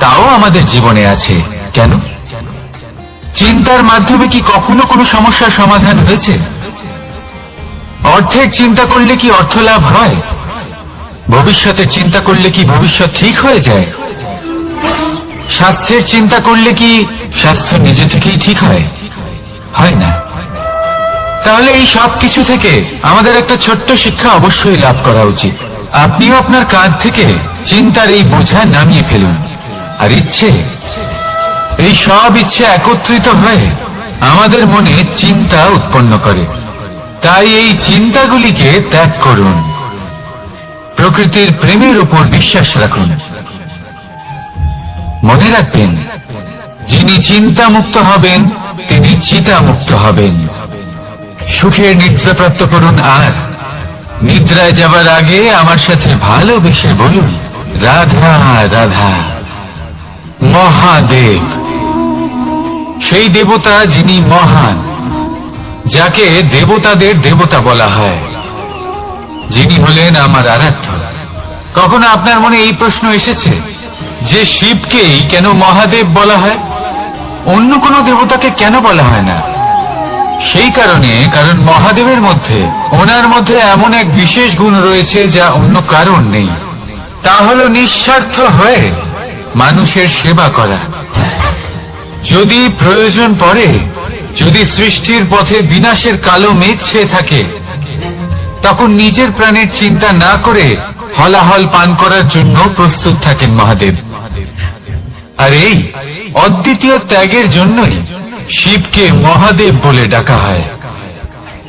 তাও আমাদের জীবনে আছে। কেন? চিন্তার মাধ্যমে কি কখনো কোনো সমস্যার সমাধান হয়েছে? অর্থের চিন্তা করলে কি অর্থ লাভ হয়? ভবিষ্যতের চিন্তা করলে কি ভবিষ্যৎ ঠিক হয়ে যায়? স্বাস্থ্যের চিন্তা করলে কি স্বাস্থ্য নিজে থেকেই ঠিক হয়? হয় না। তাহলে এই সব কিছু থেকে আমাদের একটা ছোট্ট শিক্ষা অবশ্যই লাভ করা উচিত। আপনিও আপনার কাঁধ থেকে চিন্তার এই বোঝা নামিয়ে ফেলুন। আর এই সব ইচ্ছে একত্রিত হয়ে আমাদের মনে চিন্তা উৎপন্ন করে। তাই এই চিন্তাগুলিকে ত্যাগ করুন। প্রকৃতির প্রেমের উপর বিশ্বাস রাখুন। মনে রাখবেন, যিনি চিন্তা মুক্ত হবেন তিনি চিতা মুক্ত হবেন। সুখের নিদ্রা প্রাপ্ত করুন, আর নিদ্রায় যাবার আগে আমার সাথে ভালোবেসে বলুন, রাধা রাধা। মহাদেব সেই দেবতা যিনি মহান, যাকে দেবতাদের দেবতা বলা হয়, যিনি হলেন আমার আরাধ্য। কখনো আপনার মনে এই প্রশ্ন এসেছে যে শিবকেই কেন মহাদেব বলা হয়, অন্য কোনো দেবতাকে কেন বলা হয় না? সেই কারণ মহাদেবের মধ্যে, ওনার মধ্যে এমন এক বিশেষ গুণ রয়েছে যা অন্য কারণ নেই। তা হলো নিঃস্বার্থ হয়ে মানুষের সেবা করা। যদি প্রয়োজন পড়ে, যদি সৃষ্টির পথে বিনাশের কালো মেঘ ছেয়ে থাকে, তখন নিজের প্রাণের চিন্তা না করে হলাহল পান করার জন্য প্রস্তুত থাকেন মহাদেব। আর এই অদ্বিতীয় ত্যাগের জন্যই শিবকে মহাদেব বলে ডাকা হয়।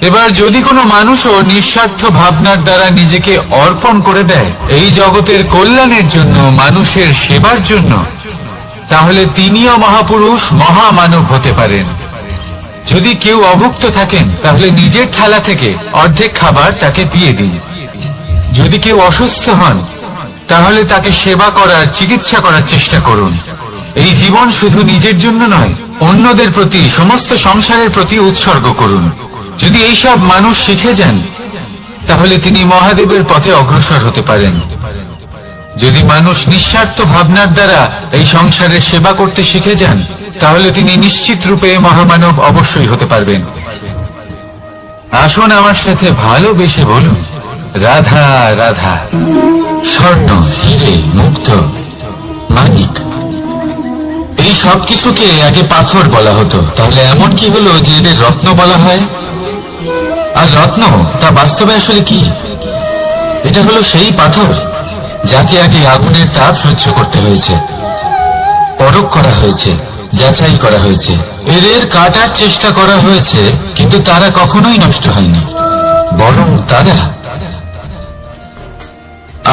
এবার যদি কোনো মানুষও নিঃস্বার্থ ভাবনার দ্বারা নিজেকে অর্পণ করে দেয় এই জগতের কল্যাণের জন্য, মানুষের সেবার জন্য, তাহলে তিনিও মহাপুরুষ, মহামানব হতে পারেন। যদি কেউ অভুক্ত থাকেন, তাহলে নিজের থালা থেকে অর্ধেক খাবার তাকে দিয়ে দিন। যদি কেউ অসুস্থ হন, তাহলে তাকে সেবা করার, চিকিৎসা করার চেষ্টা করুন। এই জীবন শুধু নিজের জন্য নয়, অন্যদের প্রতি, সমস্ত সংসারের প্রতি উৎসর্গ করুন। যদি এইসব মানুষ শিখে যান, তাহলে তিনি মহাদেবের পথে অগ্রসর হতে পারেন। যদি মানুষ নিঃস্বার্থ ভাবনার দ্বারা এই সংসারের সেবা করতে শিখে যান, তাহলে তিনি নিশ্চিত রূপে মহামানব অবশ্যই হতে পারবেন। আসুন আমার সাথে ভালোবেসে বলুন, রাধা রাধা। স্বর্ণ, হিরে, মুক্ত, মানিক, এই সব কিছুকে আগে পাথর বলা হতো। তাহলে এমন কি হলো যে এদের রত্ন বলা হয়? আর রত্ন তা বাস্তবে আসলে কি? এটা হলো সেই পাথর যাকে আগে আগুনের তাপ সহ্য করতে হয়েছে, পরখ করা হয়েছে, যাচাই করা হয়েছে, এদের কাটার চেষ্টা করা হয়েছে, কিন্তু তারা কখনোই নষ্ট হয়নি, বরং তারা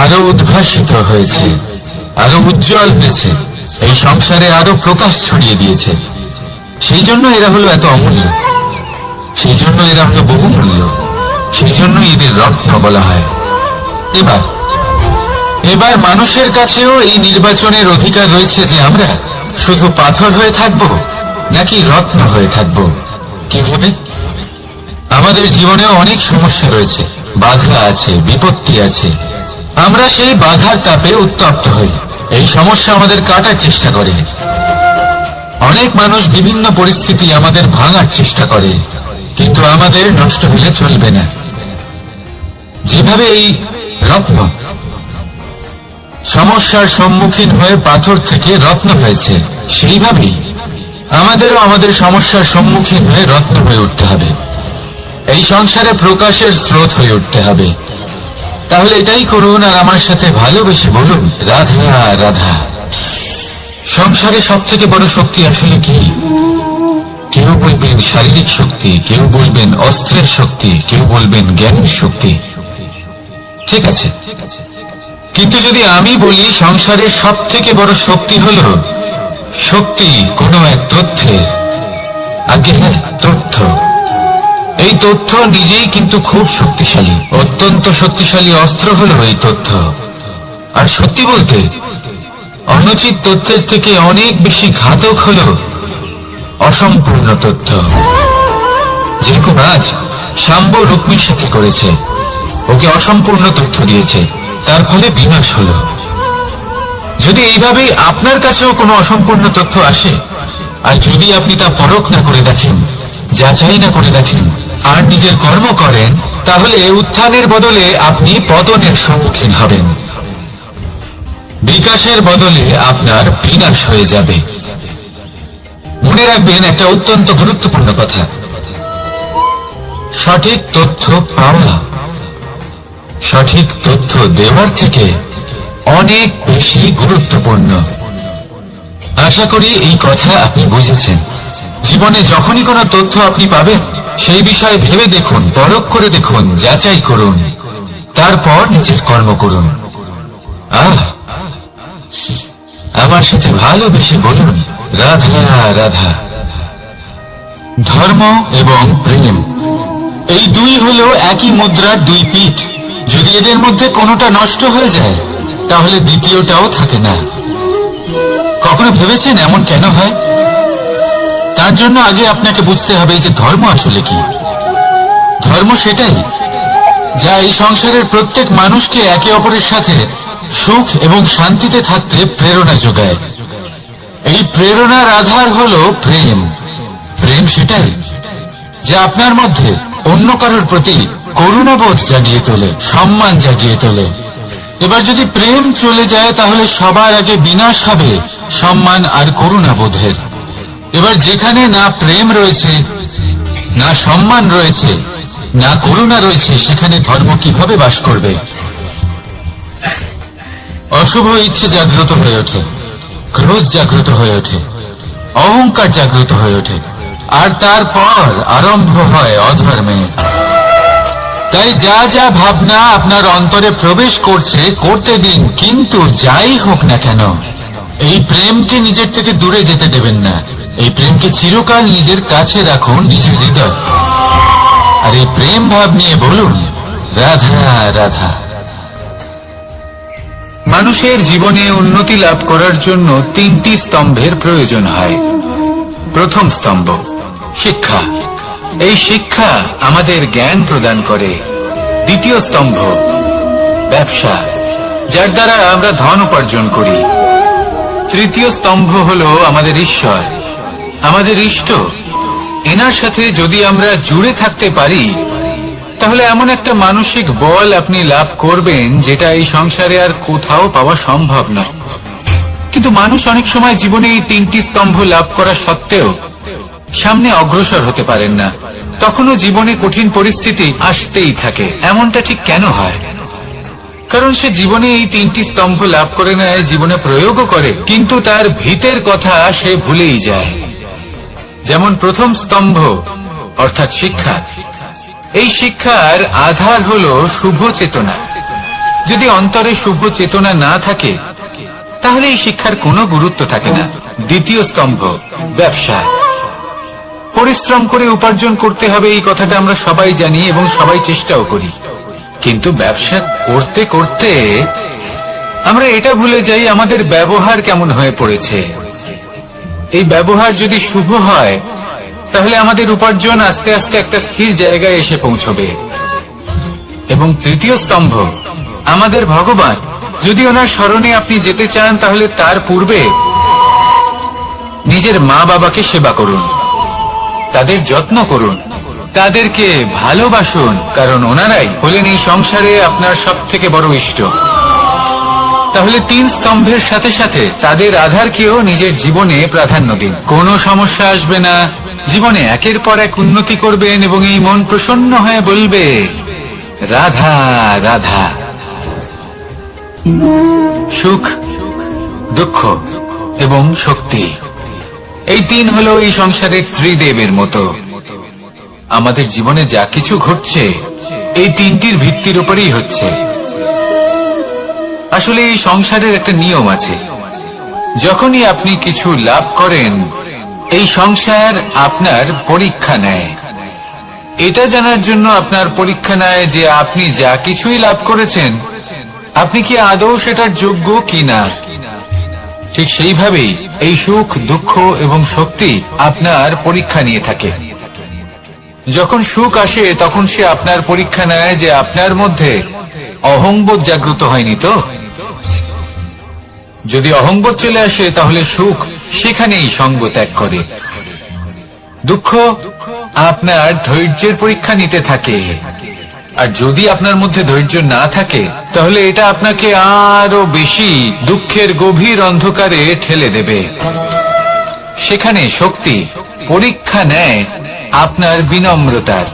আরো উদ্ভাসিত হয়েছে, আরো উজ্জ্বল হয়েছে, এই সংসারে আরো প্রকাশ ছড়িয়ে দিয়েছে। সেই জন্য এরা হলো এত অমূল্য, সেই জন্য এরা হলো বহুমূল্য, সেই জন্য এদের রত্ন বলা হয়। এবার মানুষের কাছেও এই নির্বাচনের অধিকার রয়েছে যে আমরা শুধু পাথর হয়ে থাকব নাকি রত্ন হয়ে থাকব। কিভাবে? আমাদের জীবনেও অনেক সমস্যা রয়েছে, বাধা আছে, বিপত্তি আছে। আমরা সেই বাধার তাপে উত্তপ্ত হই, এই সমস্যা আমাদের কাটার চেষ্টা করে। অনেক মানুষ বিভিন্ন পরিস্থিতি আমাদের ভাঙার চেষ্টা করে, কিন্তু আমাদের নষ্ট হলে চলবে না। যেভাবে এই রত্ন সমস্যার সম্মুখীন হয়ে পাথর থেকে রত্ন হয়েছে, সেইভাবেই আমাদেরও আমাদের সমস্যার সম্মুখীন হয়ে রত্ন হয়ে উঠতে হবে, এই সংসারে প্রকাশের স্রোত হয়ে উঠতে হবে। তাহলে এটাই করুন, আর আমার সাথে ভালোবেসে বলুন, রাধা রাধা। সংসারে সব থেকে বড় শক্তি আসলে কি? কেউ বলবেন শারীরিক শক্তি, কেউ বলবেন অস্ত্রের শক্তি, কেউ বলবেন জ্ঞানের শক্তি। ঠিক আছে, কিন্তু যদি আমি বলি সংসারের সব থেকে বড় শক্তি হলো শক্তি কোনো এক তথ্যের, আগে হ্যাঁ, তথ্য। এই তথ্য নিজেই কিন্তু খুব শক্তিশালী, অত্যন্ত শক্তিশালী অস্ত্র হলো এই তথ্য। আর সত্যি বলতে অনুচিত তথ্যের থেকে অনেক বেশি ঘাতক হলো অসম্পূর্ণ তথ্য। যেরকম আজ শাম্ব রুক্মির সাথে করেছে, ওকে অসম্পূর্ণ তথ্য দিয়েছে, তার ফলে বিনাশ হলো। যদি এইভাবেই আপনার কাছেও কোনো অসম্পূর্ণ তথ্য আসে, আর যদি আপনি তা পরখ না করে দেখেন, যাচাই না করে দেখেন, আর নিজের কর্ম করেন, তাহলে উত্থানের বদলে আপনি পতনের সম্মুখীন হবেন, বিকাশের বদলে আপনার বিনাশ হয়ে যাবে। মনে রাখবেন একটা অত্যন্ত গুরুত্বপূর্ণ কথা, সঠিক তথ্য পাওয়া সঠিক তথ্য দেওয়ার থেকে অনেক বেশি গুরুত্বপূর্ণ। আশা করি এই কথা আপনি বুঝেছেন। জীবনে যখনই কোনো তথ্য আপনি পাবেন, সেই বিষয়ে ভেবে দেখুন, পরখ করে দেখুন, যাচাই করুন, তারপর নিজের কর্ম করুন। আমার সাথে ভালোবেসে বলুন, রাধা রাধা। ধর্ম এবং প্রেম, এই দুই হলো একই মুদ্রার দুই পিঠ। যদি এদের মধ্যে কোনোটা নষ্ট হয়ে যায়, তাহলে দ্বিতীয়টাও থাকে না। কখনো ভেবেছেন এমন কেন হয়? তার জন্য আগে আপনাকে বুঝতে হবে যে ধর্ম আসলে কি। ধর্ম সেটাই যা এই সংসারের প্রত্যেক মানুষকে একে অপরের সাথে সুখ এবং শান্তিতে থাকতে প্রেরণা যোগায়। এই প্রেরণার আধার হলো প্রেম। প্রেম সেটাই যা আপনার মধ্যে অন্য কারোর প্রতি করুণাবোধ জাগিয়ে তোলে, সম্মান জাগিয়ে তোলে। এবার যদি প্রেম চলে যায়, তাহলে সবার আগে বিনাশ হবে সম্মান আর করুণাবোধের। এবার যেখানে না প্রেম রয়েছে, না সম্মান রয়েছে, না করুণা রয়েছে, সেখানে ধর্ম কিভাবে বাস করবে? অশুভ ইচ্ছে জাগ্রত হয়ে ওঠে, ক্রোধ জাগ্রত হয়ে ওঠে, অহংকার জাগ্রত হয়ে ওঠে, আর তারপর আরম্ভ হয় অধর্মে। তাই যা যা ভাবনা আপনার অন্তরে প্রবেশ করছে করতে দিন, কিন্তু যাই হোক না কেন, এই প্রেমকে নিজের থেকে দূরে যেতে দেবেন না। এই প্রেমকে চিরকাল নিজের কাছে রাখুন, নিজের হৃদয়। আর এই প্রেম ভাব নিয়ে বলুন, রাধা রাধা। মানুষের জীবনে উন্নতি লাভ করার জন্য তিনটি স্তম্ভের প্রয়োজন হয়। প্রথম স্তম্ভ শিক্ষা। এই শিক্ষা আমাদের জ্ঞান প্রদান করে। দ্বিতীয় স্তম্ভ ব্যবসা, যার দ্বারা আমরা ধন উপার্জন করি। তৃতীয় স্তম্ভ হলো আমাদের ঈশ্বর, আমাদের ইষ্ট। এনার সাথে যদি আমরা জুড়ে থাকতে পারি, তাহলে এমন একটা মানসিক বল আপনি লাভ করবেন যেটা এই সংসারে আর কোথাও পাওয়া সম্ভব নয়। কিন্তু মানুষ অনেক সময় জীবনে এই তিনটি স্তম্ভ লাভ করা সত্ত্বেও সামনে অগ্রসর হতে পারেন না। তখনও জীবনে কঠিন পরিস্থিতি আসতেই থাকে। এমনটা ঠিক কেন হয়? কারণ সে জীবনে এই তিনটি স্তম্ভ লাভ করে নেয়, জীবনে প্রয়োগও করে, কিন্তু তার ভিতের কথা সে ভুলেই যায়। যেমন প্রথম স্তম্ভ অর্থাৎ শিক্ষা। এই শিক্ষার আধার হলো শুভ চেতনা। যদি অন্তরে শুভ চেতনা না থাকে, তাহলে এই শিক্ষার কোনো গুরুত্ব থাকে না। দ্বিতীয় স্তম্ভ ব্যবসা। পরিশ্রম করে উপার্জন করতে হবে, এই কথাটা আমরা সবাই জানি এবং সবাই চেষ্টাও করি। কিন্তু ব্যবসা করতে করতে আমরা এটা ভুলে যাই আমাদের ব্যবহার কেমন হয়ে পড়েছে। এই ব্যবহার যদি শুভ হয়, তাহলে আমাদের উপার্জন আস্তে আস্তে একটা স্থির জায়গায় এসে পৌঁছবে। এবং তৃতীয় স্তম্ভ আমাদের ভগবান। যদি ওনার স্মরণে আপনি যেতে চান, তাহলে তার পূর্বে নিজের মা বাবাকে সেবা করুন, তাদের যত্ন করুন, তাদেরকে ভালোবাসুন, কারণ ওনারাই হলেন এই সংসারে আপনার সব থেকে বড় ইষ্ট। তাহলে তিন স্তম্ভের সাথে সাথে তাদের আধারকেও নিজের জীবনে প্রাধান্য দিন। কোনো সমস্যা আসবে না, জীবনে একের পর এক উন্নতি করবেন এবং এই মন প্রসন্ন হয়ে বলবে, রাধা রাধা। সুখ, দুঃখ এবং শক্তি, এই তিন হলো এই সংসারের ত্রিদেবের মতো। আমাদের জীবনে যা কিছু ঘটছে এই তিনটির ভিত্তির উপরেই হচ্ছে। আসলে এই সংসারের একটা নিয়ম আছে, যখনই আপনি কিছু লাভ করেন, এই সংসার আপনার পরীক্ষা নেয়। এটা জানার জন্য আপনার পরীক্ষা নেয় যে আপনি যা কিছুই লাভ করেছেন, আপনি কি আদৌ সেটার যোগ্য কিনা। ঠিক সেইভাবেই এই সুখ, দুঃখ এবং শক্তি আপনার পরীক্ষা নিয়ে থাকে। যখন সুখ আসে, তখন সে আপনার পরীক্ষা নেয় যে আপনার মধ্যে অহংবোধ জাগ্রত হয়নি তো। যদি অহংবোধ চলে আসে, তাহলে সুখ সেখানেই সঙ্গ ত্যাগ করে। দুঃখ আপনার ধৈর্যের পরীক্ষা নিতে থাকে, আর যদি আপনার মধ্যে ধৈর্য না থাকে তাহলে এটা আপনাকে আরো বেশি দুঃখের গভীর অন্ধকারে ঠেলে দেবে। সেখানে শক্তি পরীক্ষা নেয় আপনার বিনম্রতার।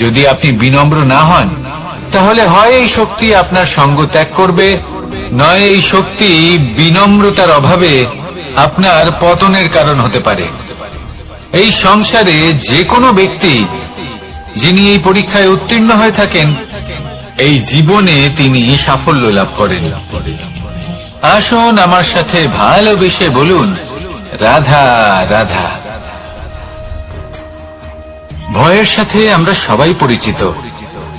যদি আপনি বিনম্র না হন তাহলে হয় এই শক্তি আপনার সঙ্গ ত্যাগ করবে, নয় এই শক্তি বিনম্রতার অভাবে আপনার পতনের কারণ হতে পারে। এই সংসারে যে কোনো ব্যক্তি যিনি এই পরীক্ষায় উত্তীর্ণ হয়ে থাকেন, এই জীবনে তিনি সাফল্য লাভ করেন। আসুন আমার সাথে ভালোবেসে বলুন, রাধা রাধা। ভয়ের সাথে আমরা সবাই পরিচিত,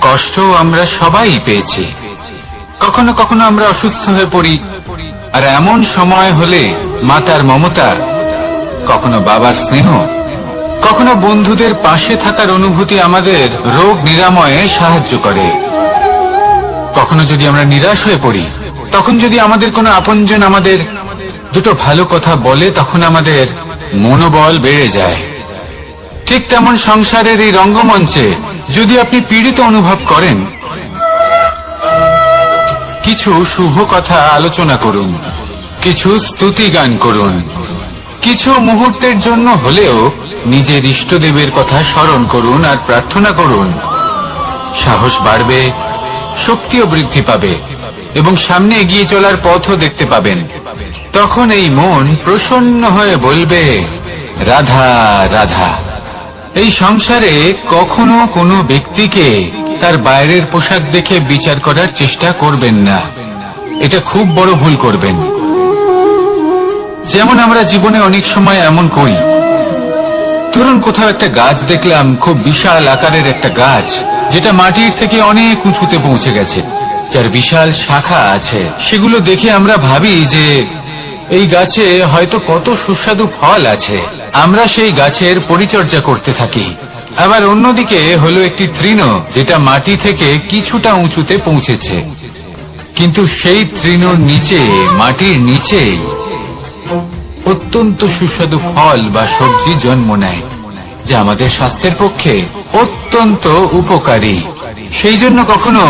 কষ্ট আমরা সবাই পেয়েছি। কখনো কখনো আমরা অসুস্থ হয়ে পড়ি, আর এমন সময় হলে মাতার মমতা, কখনো বাবার স্নেহ, কখনো বন্ধুদের পাশে থাকার অনুভূতি আমাদের রোগ নিরাময়ে সাহায্য করে। কখনো যদি আমরা নিরাশ হয়ে পড়ি, তখন যদি আমাদের কোনো আপনজন আমাদের দুটো ভালো কথা বলে, তখন আমাদের মনোবল বেড়ে যায়। ঠিক তেমন সংসারের এই রঙ্গমঞ্চে যদি আপনি পীড়িত অনুভব করেন, কিছু শুভ কথা আলোচনা করুন, কিছু স্তুতি গান করুন, কিছু মুহূর্তের জন্য হলেও নিজের ইষ্টদেবের কথা স্মরণ করুন আর প্রার্থনা করুন। সাহস বাড়বে, শক্তিও বৃদ্ধি পাবে এবং সামনে এগিয়ে চলার পথও দেখতে পাবেন। তখন এই মন প্রসন্ন হয়ে বলবে, রাধা রাধা। এই সংসারে কখনো কোনো ব্যক্তিকে তার বাইরের পোশাক দেখে বিচার করার চেষ্টা করবেন না, এটা খুব বড় ভুল করবেন। যেমন আমরা জীবনে অনেক সময় এমন করি, ধরুন কোথাও একটা গাছ দেখলাম, খুব বিশাল আকারের একটা গাছ, যেটা মাটির থেকে অনেক উঁচুতে পৌঁছে গেছে, যার বিশাল শাখা আছে। সেগুলো দেখে আমরা ভাবি যে এই গাছে হয়তো কত সুস্বাদু ফল আছে, আমরা সেই গাছের পরিচর্যা করতে থাকি। আবার অন্যদিকে হলো একটি তৃণ, যেটা মাটি থেকে কিছুটা উঁচুতে পৌঁছেছে, কিন্তু সেই তৃণর নিচে, মাটির নিচে অত্যন্ত সুস্বাদু ফল বা সবজি জন্ম নেয়, যা আমাদের স্বাস্থ্যের পক্ষে অত্যন্ত উপকারী। সেই জন্য কখনো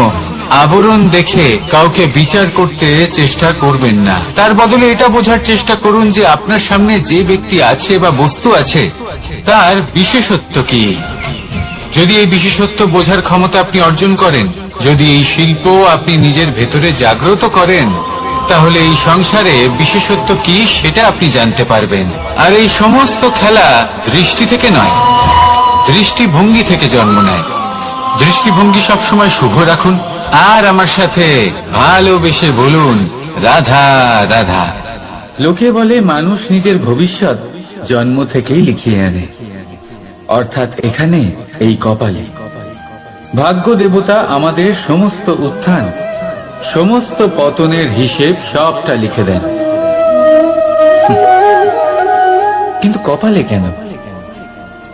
আবরণ দেখে কাউকে বিচার করতে চেষ্টা করবেন না। তার বদলে এটা বোঝার চেষ্টা করুন যে আপনার সামনে যে ব্যক্তি আছে বা বস্তু আছে, তার বিশেষত্ব কি। যদি এই বিশেষত্ব বোঝার ক্ষমতা আপনি অর্জন করেন, যদি এই শিল্প আপনি নিজের ভেতরে জাগ্রত করেন, তাহলে এই সংসারে বিশেষত্ব কি সেটা আপনি জানতে পারবেন। আর এই সমস্ত খেলা দৃষ্টি থেকে নয়, দৃষ্টিভঙ্গি থেকে জন্ম নেয়। দৃষ্টিভঙ্গি সবসময় শুভ রাখুন আর আমার সাথে ভালোবেসে বলুন, রাধা রাধা। লোকে বলে মানুষ নিজের ভবিষ্যৎ জন্ম থেকেই লিখিয়ে আনে, অর্থাৎ এখানে এই কপালে। ভাগ্য দেবতা আমাদের সমস্ত উত্থান, সমস্ত পতনের হিসেব সবটা লিখে দেন। কিন্তু কপালে কেন,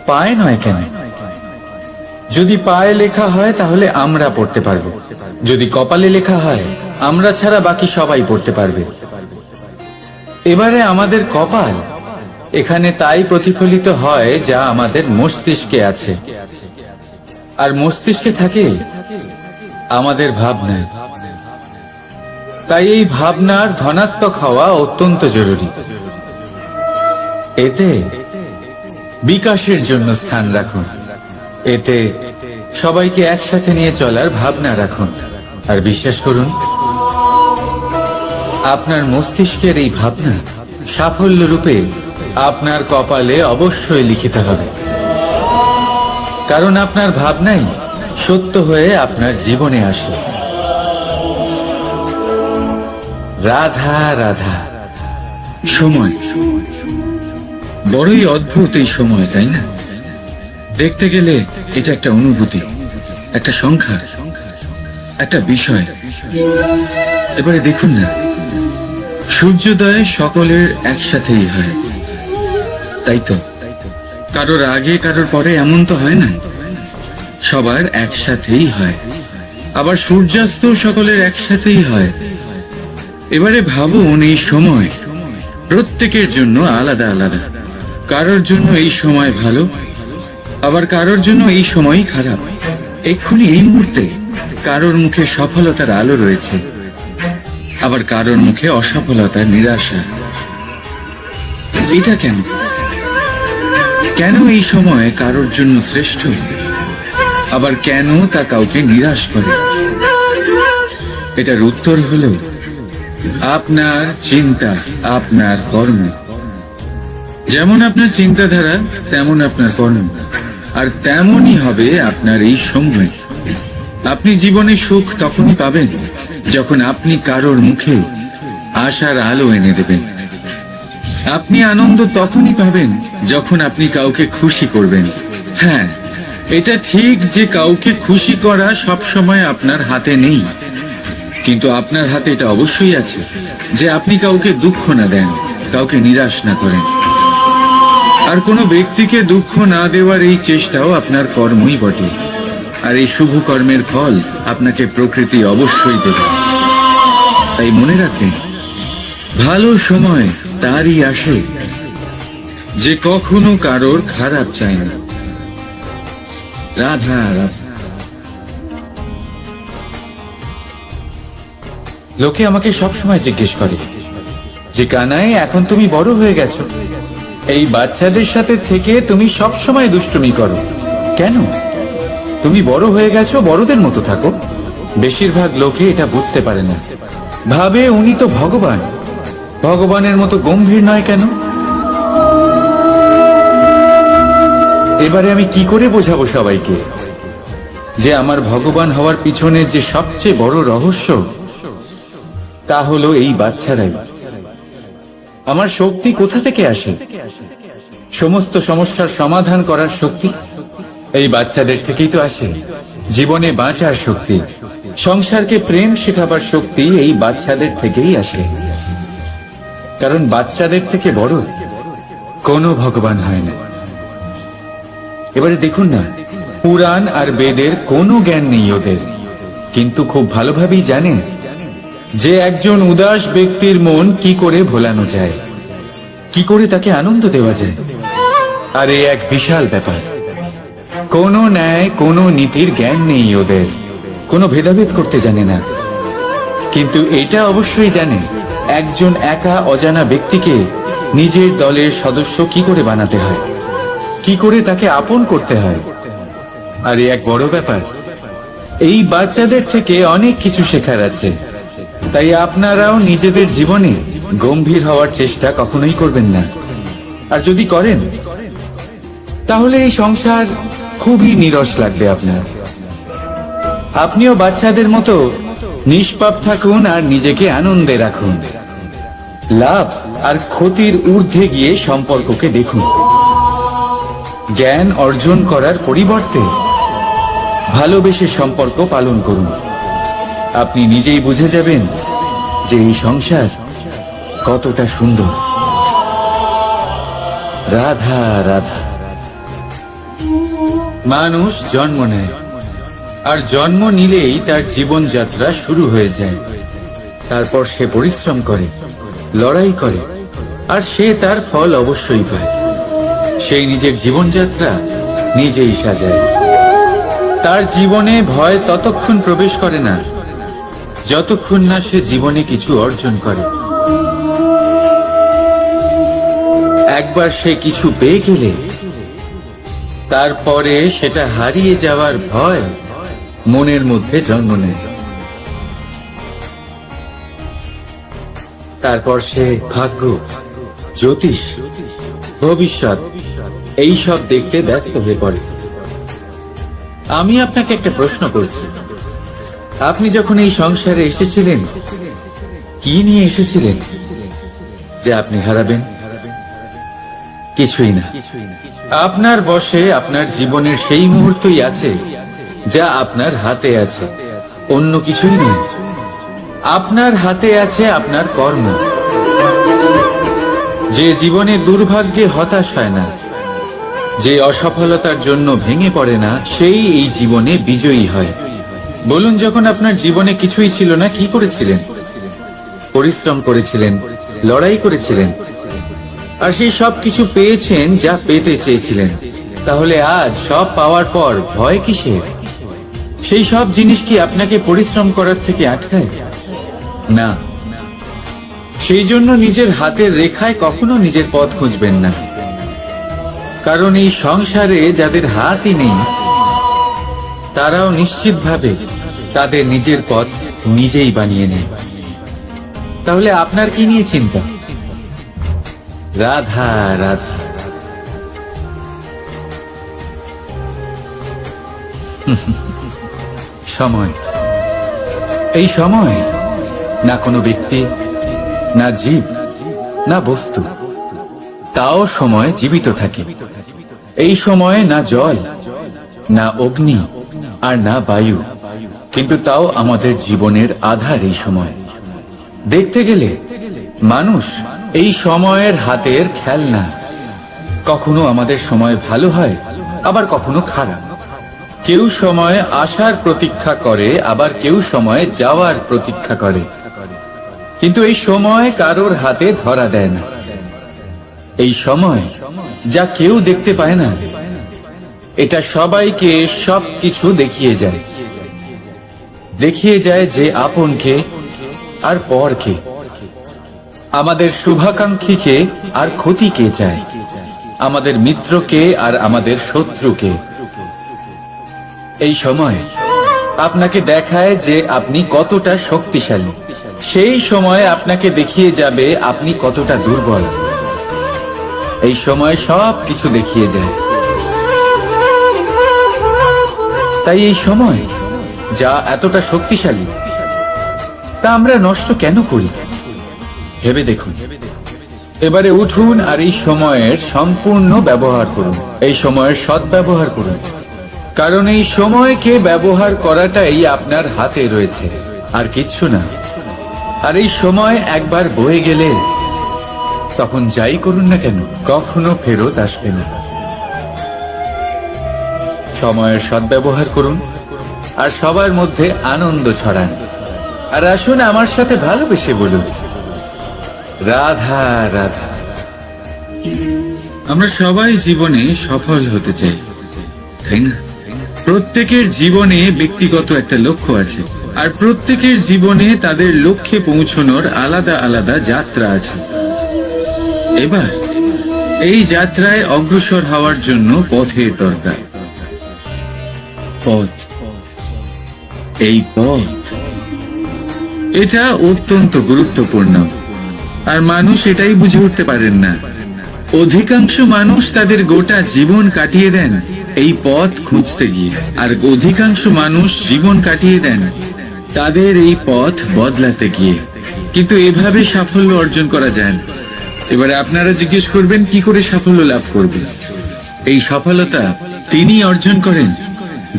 পায়ে নয় কেন? যদি পায়ে লেখা হয় তাহলে আমরা পড়তে পারবো, যদি কপালে লেখা হয় আমরা ছাড়া বাকি সবাই পড়তে পারবে। এবারে আমাদের কপাল এখানে তাই প্রতিফলিত হয় যা আমাদের মস্তিষ্কে আছে, আর মস্তিষ্কে থাকে আমাদের ভাবনা। তাই এই ভাবনার ধনাত্মক হওয়া অত্যন্ত জরুরি। এতে বিকাশের জন্য স্থান রাখুন, এতে সবাইকে একসাথে নিয়ে চলার ভাবনা রাখুন, আর বিশ্বাস করুন আপনার মস্তিষ্কের এই ভাবনা সাফল্য রূপে আপনার কপালে অবশ্যই লিখিত হবে। কারণ আপনার ভাবনাই সত্য হয়ে আপনার জীবনে আসে। রাধা রাধা। সময় বড়ই অদ্ভুত, এই সময়, তাই না? দেখতে গেলে এটা একটা অনুভূতি, একটা সংখ্যা, একটা বিষয়। এবারে দেখুন না, সূর্যোদয় সকলের একসাথেই হয়, তাই তো? কারোর আগে কারোর পরে এমন তো হয় না, সবার একসাথেই হয়। আবার সূর্যাস্ত সকলের একসাথেই হয়। এবারে ভাবুন, এই সময় প্রত্যেকের জন্য আলাদা আলাদা। কারোর জন্য এই সময় ভালো, আবার কারোর জন্য এই সময়ই খারাপ। এক্ষুনি এই মুহূর্তে কারোর মুখে সফলতার আলো রয়েছে, আবার কারোর মুখে অসফলতার নিরাশা। এটা কেন? কেন এই সময় কারোর জন্য শ্রেষ্ঠ, আবার কেন তা কাউকে নিরাশ করে? এটার উত্তর হলো আপনার চিন্তা, আপনার কর্ম। যেমন আপনার চিন্তাধারা তেমন আপনার কর্ম, আর তেমনই হবে আপনার এই সময়। আপনি জীবনে সুখ তখনই পাবেন যখন আপনি কারোর মুখে আশার আলো এনে দেবেন। আপনি আনন্দ তখনই পাবেন যখন আপনি কাউকে খুশি করবেন। হ্যাঁ, এটা ঠিক যে কাউকে খুশি করা সব সময় আপনার হাতে নেই, কিন্তু আপনার হাতে এটা অবশ্যই আছে যে আপনি কাউকে দুঃখ না দেন, কাউকে নিরাশ না করেন। আর কোনো ব্যক্তিকে দুঃখ না দেওয়ার এই চেষ্টাও আপনার কর্মই বটে। আর এই শুভ কর্মের ফল আপনাকে প্রকৃতি অবশ্যই দেবে। তাই মনে রাখবেন, ভালো সময় তারই আসে যে কখনো কারোর খারাপ চায় না। রাধা রাধা। লোকে আমাকে সবসময় জিজ্ঞেস করে যে কানাই, এখন তুমি বড় হয়ে গেছো, এই বাচ্চাদের সাথে থেকে তুমি সবসময় দুষ্টুমি করো কেন? তুমি বড় হয়ে গেছো, বড়দের মতো থাকো। বেশিরভাগ লোকে এটা বুঝতে পারে না, ভাবে উনি তো ভগবান, ভগবানের মতো গম্ভীর নয় কেন? এবারে আমি কি করে বোঝাবো সবাইকে যে আমার ভগবান হওয়ার পিছনে যে সবচেয়ে বড় রহস্য, তা হলো এই বাচ্চারাই। আমার শক্তি কোথা থেকে আসে? সমস্ত সমস্যার সমাধান করার শক্তি এই বাচ্চাদের থেকেই তো আসে। জীবনে বাঁচার শক্তি, সংসারকে প্রেম শেখাবার শক্তি এই বাচ্চাদের থেকেই আসে। কারণ বাচ্চাদের থেকে বড় কোনো ভগবান হয় না। এবারে দেখুন না, পুরাণ আর বেদের কোনো জ্ঞান নেই ওদের, কিন্তু খুব ভালোভাবেই জানে যে একজন উদাস ব্যক্তির মন কি করে ভোলানো যায়, কি করে তাকে আনন্দ দেওয়া যায়। আর এই এক বিশাল ব্যাপার। কোনো ন্যায়, কোনো নীতির জ্ঞান নেই ওদের, কোনো ভেদাভেদ করতে জানে না। কিন্তু এটা অবশ্যই জানে একজন একা অজানা ব্যক্তিকে নিজের দলের সদস্য কি করে বানাতে হয়, কি করে তাকে আপন করতে হয়। আর এক বড় ব্যাপার, এই বাচ্চাদের থেকে অনেক কিছু শেখার আছে। তাই আপনারাও নিজেদের জীবনে গম্ভীর হওয়ার চেষ্টা কখনোই করবেন না। আর যদি করেন তাহলে এই সংসার খুবই নীরস লাগবে আপনার। আপনিও বাচ্চাদের মতো নিষ্পাপ থাকুন আর নিজেকে আনন্দে রাখুন। লাভ আর ক্ষতির ঊর্ধ্বে গিয়ে সম্পর্ককে দেখুন। জ্ঞান অর্জন করার পরিবর্তে ভালোবেসে সম্পর্ক পালন করুন। আপনি নিজেই বুঝে যাবেন যে এই সংসার কতটা সুন্দর। রাধা রাধা। মানুষ জন্ম নেয়, আর জন্ম নিলেই তার জীবনযাত্রা শুরু হয়ে যায়। তারপর সে পরিশ্রম করে, লড়াই করে, আর সে তার ফল অবশ্যই পায়। সেই নিজের জীবনযাত্রা নিজেই সাজায়। তার জীবনে ভয় ততক্ষণ প্রবেশ করে না যতক্ষণ না সে জীবনে কিছু অর্জন করে। একবার সে কিছু পেয়ে গেলে তারপরে সেটা হারিয়ে যাওয়ার ভয় মনের মধ্যে জন্ম নেয়। তারপর সে ভাগ্য, জ্যোতিষ, ভবিষ্যৎ এইসব দেখতে ব্যস্ত হয়ে পড়ে। আমি আপনাকে একটা প্রশ্ন করছি, আপনি যখন এই সংসারে এসেছিলেন কি নিয়ে এসেছিলেন যে আপনি হারাবেন? কিছুই না। আপনার বশে আপনার জীবনের সেই মুহূর্তই আছে যা আপনার হাতে আছে, অন্য কিছুই নেই। আপনার হাতে আছে আপনার কর্ম। যে জীবনে দুর্ভাগ্যে হতাশ হয় না, যে অসফলতার জন্য ভেঙে পড়ে না, সেই এই জীবনে বিজয়ী হয়। বলুন, যখন আপনার জীবনে কিছুই ছিল না, কি করেছিলেন? পরিশ্রম করেছিলেন, লড়াই করেছিলেন, আর সেই সব কিছু পেয়েছেন যা পেতে চেয়েছিলেন। তাহলে আজ সব পাওয়ার পর ভয় কিসের? সেই সব জিনিস কি আপনাকে পরিশ্রম করার থেকে আটকায়? না। সেই জন্য নিজের হাতের রেখায় কখনো নিজের পথ খুঁজবেন না, কারণ এই সংসারে যাদের হাতই নেই তারাও নিশ্চিতভাবে তাদের নিজের পথ নিজেই বানিয়ে নেয়। তাহলে আপনার কি নিয়ে চিন্তা? রাধা রাধা। সময়, এই সময় না কোনো ব্যক্তি, না জীব, না বস্তু, তাও সময় জীবিত থাকে। এই সময়ে না জল, না অগ্নি, আর না বায়ু, কিন্তু তাও আমাদের জীবনের আধার। এই সময় দেখতে গেলে মানুষ এই সময়ের হাতের খেলনা। কখনো আমাদের সময় ভালো হয়, আবার কখনো খারাপ। কেউ সময় আসার প্রতীক্ষা করে, আবার কেউ সময় যাওয়ার প্রতীক্ষা করে, কিন্তু এই সময় কারোর হাতে ধরা দেয় না। এই সময় যা কেউ দেখতে পায় না, এটা সবাইকে সবকিছু দেখিয়ে যায়। দেখিয়ে যায় যে আপনকে আর পরকে, আমাদের শুভাকাঙ্ক্ষীকে আর ক্ষতিকে চায়, আমাদের মিত্রকে আর আমাদের শত্রুকে। এই সময় আপনাকে দেখায় যে আপনি কতটা শক্তিশালী, সেই সময় আপনাকে দেখিয়ে যাবে আপনি কতটা দুর্বল। এই সময় সব কিছু দেখিয়ে যায়। তাই এই সময় যা এতটা শক্তিশালী, তা আমরা নষ্ট কেন করি? ভেবে দেখুন। এবারে উঠুন আর এই সময়ের সম্পূর্ণ ব্যবহার করুন, এই সময়ের সদ্ব্যবহার করুন, কারণ এই সময়কে ব্যবহার করাটাই আপনার হাতে রয়েছে, আর কিচ্ছু না। আর এই সময় একবার বয়ে গেলে তখন যাই করুন না কেন কখনো ফেরত আসবে না। সময়ের সদ্ব্যবহার করুন আর সবার মধ্যে আনন্দ ছড়ান। আর আসুন আমার সাথে ভালোবেসে বলুন, রাধা রাধা। আমরা সবাই জীবনে সফল হতে চাই, তাই না? প্রত্যেকের জীবনে ব্যক্তিগত একটা লক্ষ্য আছে, আর প্রত্যেকের জীবনে তাদের লক্ষ্যে পৌঁছানোর আলাদা আলাদা যাত্রা আছে। এবার এই যাত্রায় অগ্রসর হওয়ার জন্য পথের দরকার। পথ, এই পথ, এটা অত্যন্ত গুরুত্বপূর্ণ, আর মানুষ এটাই বুঝে উঠতে পারেন না। অধিকাংশ মানুষ তাদের গোটা জীবন কাটিয়ে দেন এই পথ খুঁজতে গিয়ে, আর অধিকাংশ মানুষ জীবন কাটিয়ে দেন তাদের এই পথ বদলাতে গিয়ে। কিন্তু এভাবে সাফল্য অর্জন করা যায় না। এবারে আপনারা জিজ্ঞেস করবেন, কি করে সাফল্য লাভ করবেন? এই সফলতা তিনি অর্জন করেন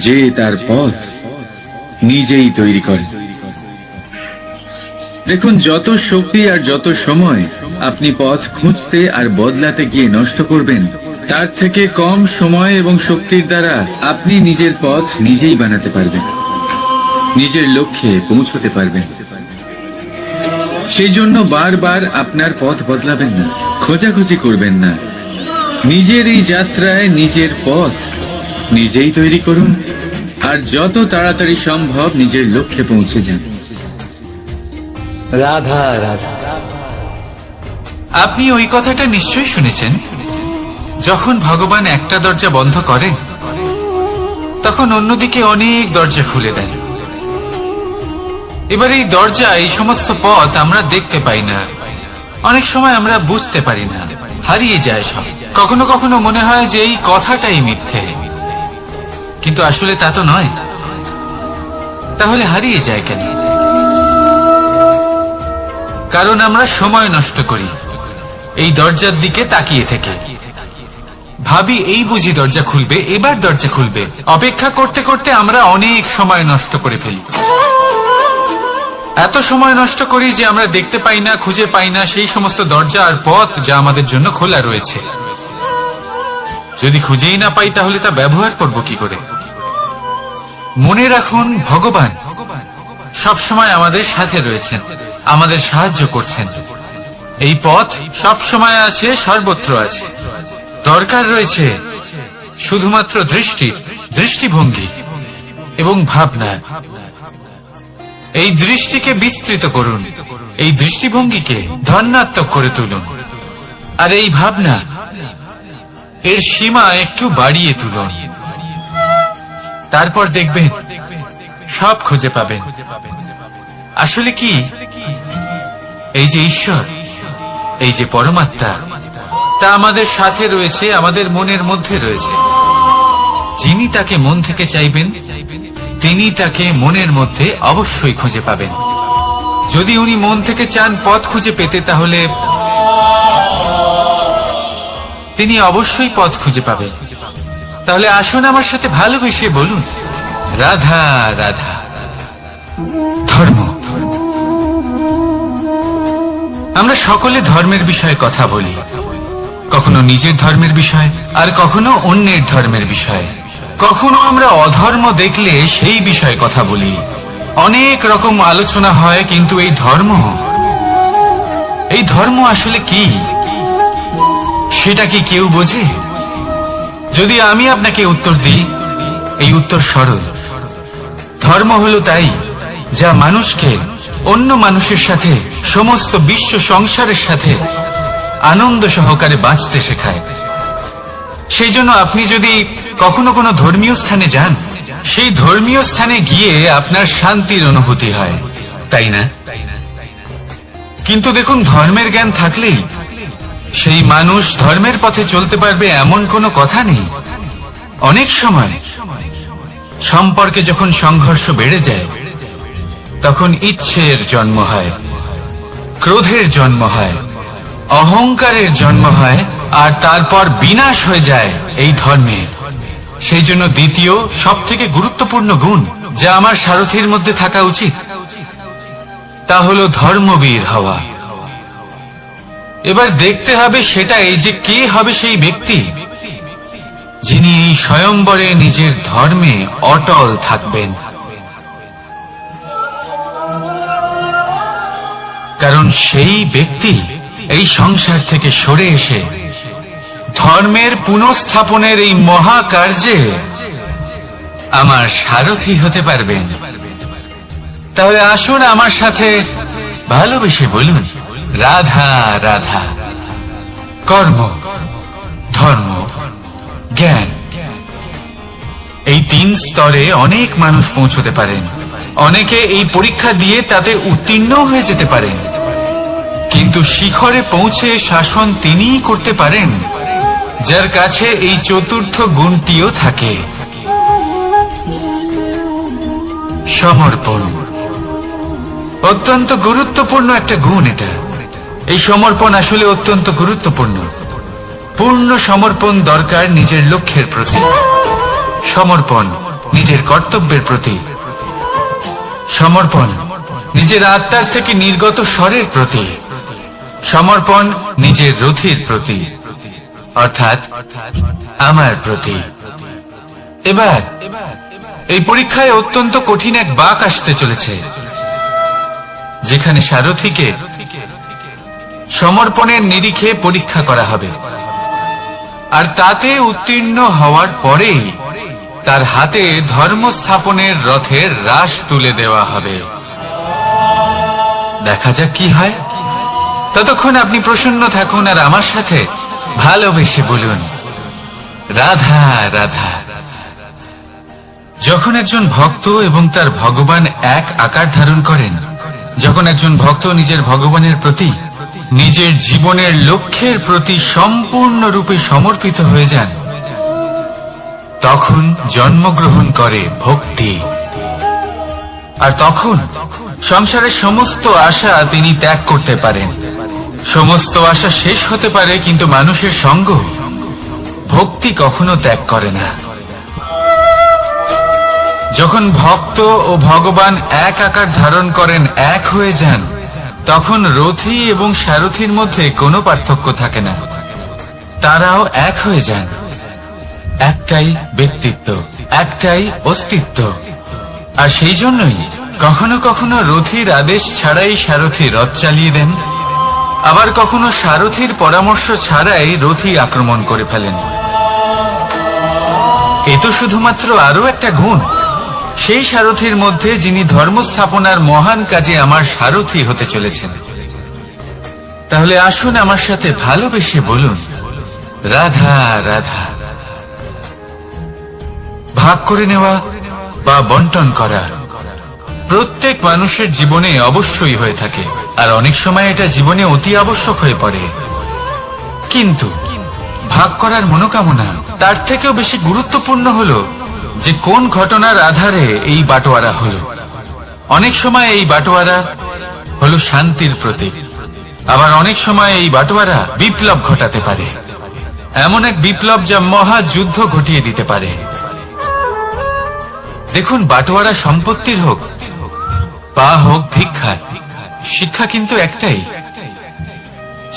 যে তার পথ নিজেই তৈরি করেন। দেখুন, যত শক্তি আর যত সময় আপনি পথ খুঁজতে আর বদলাতে গিয়ে নষ্ট করবেন, তার থেকে কম সময় এবং শক্তির দ্বারা আপনি নিজের পথ নিজেই বানাতে পারবেন, নিজের লক্ষ্যে পৌঁছতে পারবেন। সেই জন্য বারবার আপনার পথ বদলাবেন না, খোঁজাখুঁজি করবেন না। নিজের এই যাত্রায় নিজের পথ নিজেই তৈরি করুন, আর যত তাড়াতাড়ি সম্ভব নিজের লক্ষ্যে পৌঁছে যান। রাধা রাধা। আপনি ওই কথাটা নিশ্চয়ই শুনেছেন, যখন ভগবান একটা দরজা বন্ধ করেন তখন অন্যদিকে অনেক দরজা খুলে দেন। এবার এই দরজা, এই সমস্ত পথ আমরা দেখতে পাই না, অনেক সময় আমরা বুঝতে পারি না, হারিয়ে যায় সব। কখনো কখনো মনে হয় যে এই কথাটাই মিথ্যে, কিন্তু আসলে তা তো নয়। তাহলে হারিয়ে যায় কেন? কারণ আমরা সময় নষ্ট করি এই দরজার দিকে তাকিয়ে থেকে। ভাবি এই বুঝি দরজা খুলবে, এবার দরজা খুলবে। অপেক্ষা করতে করতে আমরা অনেক সময় নষ্ট করে ফেলি। এত সময় নষ্ট করি যে আমরা দেখতে পাই না, খুঁজে পাই না সেই সমস্ত দরজা আর পথ যা আমাদের জন্য খোলা রয়েছে। যদি খুঁজেই না পাই তাহলে তা ব্যবহার করব কি করে? মনে রাখুন, ভগবান সবসময় আমাদের সাথে রয়েছেন, আমাদের সাহায্য করছেন। এই পথ সব সময় আছে, সর্বত্র আছে। দরকার রয়েছে শুধুমাত্র দৃষ্টিভঙ্গি। এবং ভাবনা। এই দৃষ্টিকে বিস্তৃত করুন, এই দৃষ্টিভঙ্গিকে ধনাত্মক করে তুলুন, আর এই ভাবনা এর সীমা একটু বাড়িয়ে তুলুন। তারপর দেখবেন সব খুঁজে পাবেন। আসলে কি, এই যে ঈশ্বর, এই যে পরমাত্মা, তা আমাদের সাথে রয়েছে, আমাদের মনের মধ্যে রয়েছে। যিনি তাকে মন থেকে চাইবেন, তিনি তাকে মনের মধ্যে অবশ্যই খুঁজে পাবেন। যদি উনি মন থেকে চান পথ খুঁজে পেতে, তাহলে তিনি অবশ্যই পথ খুঁজে পাবেন। তাহলে আসুন আমার সাথে ভালোবেসে বলুন, রাধা রাধা। ধর্ম। আমরা সকলে ধর্মের বিষয়ে কথা বলি, কখনো নিজের ধর্মের বিষয়, আর কখনো অন্যের ধর্মের বিষয়। কখনো আমরা অধর্ম দেখলে সেই বিষয়ে কথা বলি। অনেক রকম আলোচনা হয়, কিন্তু এই ধর্ম আসলে কি, সেটা কি কেউ বোঝে? যদি আমি আপনাকে উত্তর দিই, এই উত্তর সরল। ধর্ম হলো তাই যা মানুষকে অন্য মানুষের সাথে, সমস্ত বিশ্ব সংসারের সাথে আনন্দ সহকারে বাঁচতে শেখায়। সেই জন্য আপনি যদি কখনো কোনো ধর্মীয় স্থানে যান, সেই ধর্মীয় স্থানে গিয়ে আপনার শান্তির অনুভূতি হয়, তাই না? কিন্তু দেখুন, ধর্মের জ্ঞান থাকলেই সেই মানুষ ধর্মের পথে চলতে পারবে এমন কোনো কথা নেই। অনেক সময় সম্পর্কে যখন সংঘর্ষ বেড়ে যায়, তখন ইচ্ছের জন্ম হয়, ক্রোধের জন্ম হয়, অহংকারের জন্ম হয়, আর তারপর বিনাশ হয়ে যায় এই ধর্মে। সেই জন্য দ্বিতীয় সব থেকে গুরুত্বপূর্ণ গুণ যা আমার সারথীর মধ্যে থাকা উচিত, তা হলো ধর্মবীর হওয়া। এবার দেখতে হবে সেটা এই যে কে হবে সেই ব্যক্তি যিনি এই স্বয়ম্বরে নিজের ধর্মে অটল থাকবেন। কারণ সেই ব্যক্তি এই সংসার থেকে সরে এসে ধর্মের পুনঃস্থাপনের এই মহাকার্যে আমার সারথী হতে পারবেন। তাহলে আসুন আমার সাথে ভালোবেসে বলুন, রাধা রাধা। কর্ম, ধর্ম, জ্ঞান, এই তিন স্তরে অনেক মানুষ পৌঁছতে পারেন। অনেকে এই পরীক্ষা দিয়ে তাতে উত্তীর্ণ হয়ে যেতে পারেন, কিন্তু শিখরে পৌঁছে শাসন তিনিই করতে পারেন যার কাছে এই চতুর্থ গুণটিও থাকে, সমর্পণ। অত্যন্ত গুরুত্বপূর্ণ একটা গুণ এটা। এই সমর্পণ আসলে অত্যন্ত গুরুত্বপূর্ণ। পূর্ণ সমর্পণ দরকার নিজের লক্ষ্যের প্রতি, সমর্পণ নিজের কর্তব্যের প্রতি, সমর্পণ নিজের আত্মার থেকে নির্গত স্বরের প্রতি, সমর্পণ নিজের রথীর প্রতি, অর্থাৎ আমার প্রতি। এবার এই পরীক্ষায় অত্যন্ত কঠিন এক বাঁক আসতে চলেছে, যেখানে সারথীকে সমর্পণের নিরিখে পরীক্ষা করা হবে, আর তাতে উত্তীর্ণ হওয়ার পরেই তার হাতে ধর্ম স্থাপনের রথের রাশ তুলে দেওয়া হবে। দেখা যাক কি হয়। ততক্ষণ আপনি প্রসন্ন থাকুন আর আমার সাথে ভালোবেসে বলুন, রাধা রাধা। যখন একজন ভক্ত এবং তার ভগবান এক আকার ধারণ করেন, যখন একজন ভক্ত নিজের ভগবানের প্রতি, নিজের জীবনের লক্ষ্যের প্রতি সম্পূর্ণরূপে সমর্পিত হয়ে যান, তখন জন্মগ্রহণ করে ভক্তি। আর তখন সংসারের সমস্ত আশা তিনি ত্যাগ করতে পারেন। সমস্ত আশা শেষ হতে পারে, কিন্তু মানুষের সঙ্গ ভক্তি কখনো ত্যাগ করে না। যখন ভক্ত ও ভগবান এক আকার ধারণ করেন, এক হয়ে যান, তখন রথী এবং সারথীর মধ্যে কোনো পার্থক্য থাকে না। তারাও এক হয়ে যান। একটাই ব্যক্তিত্ব, একটাই অস্তিত্ব। আর সেই জন্যই কখনো কখনো রথীর আদেশ ছাড়াই সারথী রথ চালিয়ে দেন, আবার কখনো সারথীর পরামর্শ ছাড়াই রথী আক্রমণ করে ফেলেন। এ তো শুধুমাত্র আরো একটা গুণ, সেই সারথীর মধ্যে যিনি ধর্ম স্থাপনার মহান কাজে আমার সারথী হতে চলেছেন। তাহলে আসুন আমার সাথে ভালোবেসে বলুন, রাধা রাধা। ভাগ করে নেওয়া বা বন্টন করা প্রত্যেক মানুষের জীবনে অবশ্যই হয়ে থাকে, আর অনেক সময় এটা জীবনে অতি আবশ্যক হয়ে পড়ে। কিন্তু ভাগ করার মনোকামনা তার থেকেও বেশি গুরুত্বপূর্ণ হলো যে কোন ঘটনার আধারে এই বাটোয়ারা হলো। অনেক সময় এই বাটোয়ারা হলো শান্তির প্রতীক, আবার অনেক সময় এই বাটোয়ারা বিপ্লব ঘটাতে পারে, এমন এক বিপ্লব যা মহাযুদ্ধ ঘটিয়ে দিতে পারে। দেখুন, বাটোয়ারা সম্পত্তির হোক বা হোক ভিক্ষার, শিক্ষা কিন্তু একটাই।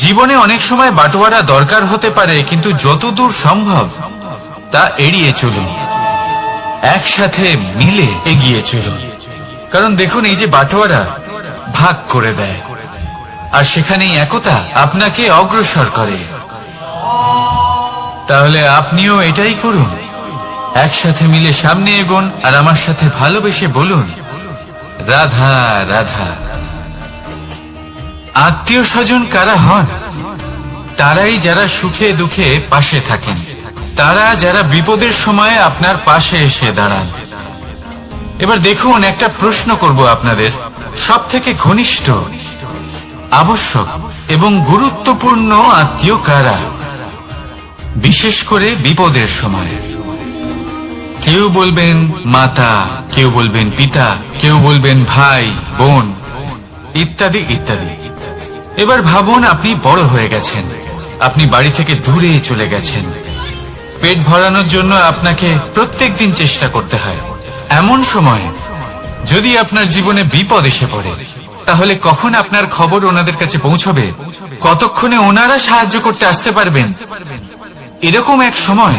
জীবনে অনেক সময় বাটোয়ারা দরকার হতে পারে, কিন্তু যতদূর সম্ভব তা এড়িয়ে চলুন, একসাথে মিলে এগিয়ে চলুন। কারণ দেখুন, এই যে বাটোয়ারা ভাগ করে দেয়, আর সেখানেই একতা আপনাকে অগ্রসর করে। তাহলে আপনিও এটাই করুন, একসাথে মিলে সামনে এগোন, আর আমার সাথে ভালোবেসে বলুন, রাধা রাধা। আত্মীয় স্বজন কারা হন? তারাই যারা সুখে দুঃখে পাশে থাকেন, তারা যারা বিপদের সময় আপনার পাশে এসে দাঁড়ান। এবার দেখুন, একটা প্রশ্ন করব আপনাদের, সব থেকে ঘনিষ্ঠ, আবশ্যক এবং গুরুত্বপূর্ণ আত্মীয় কারা, বিশেষ করে বিপদের সময়? কেউ বলবেন মাতা, কেউ বলবেন পিতা, কেউ বলবেন ভাই বোন, ইত্যাদি ইত্যাদি। এবার ভাবুন, আপনি বড় হয়ে গেছেন, আপনি বাড়ি থেকে দূরে চলে গেছেন, পেট ভরানোর জন্য আপনাকে প্রত্যেক দিন চেষ্টা করতে হয়। এমন সময় যদি আপনার জীবনে বিপদ এসে পড়ে, তাহলে কখন আপনার খবর ওনাদের কাছে পৌঁছবে? কতক্ষণে ওনারা সাহায্য করতে আসতে পারবেন? এরকম এক সময়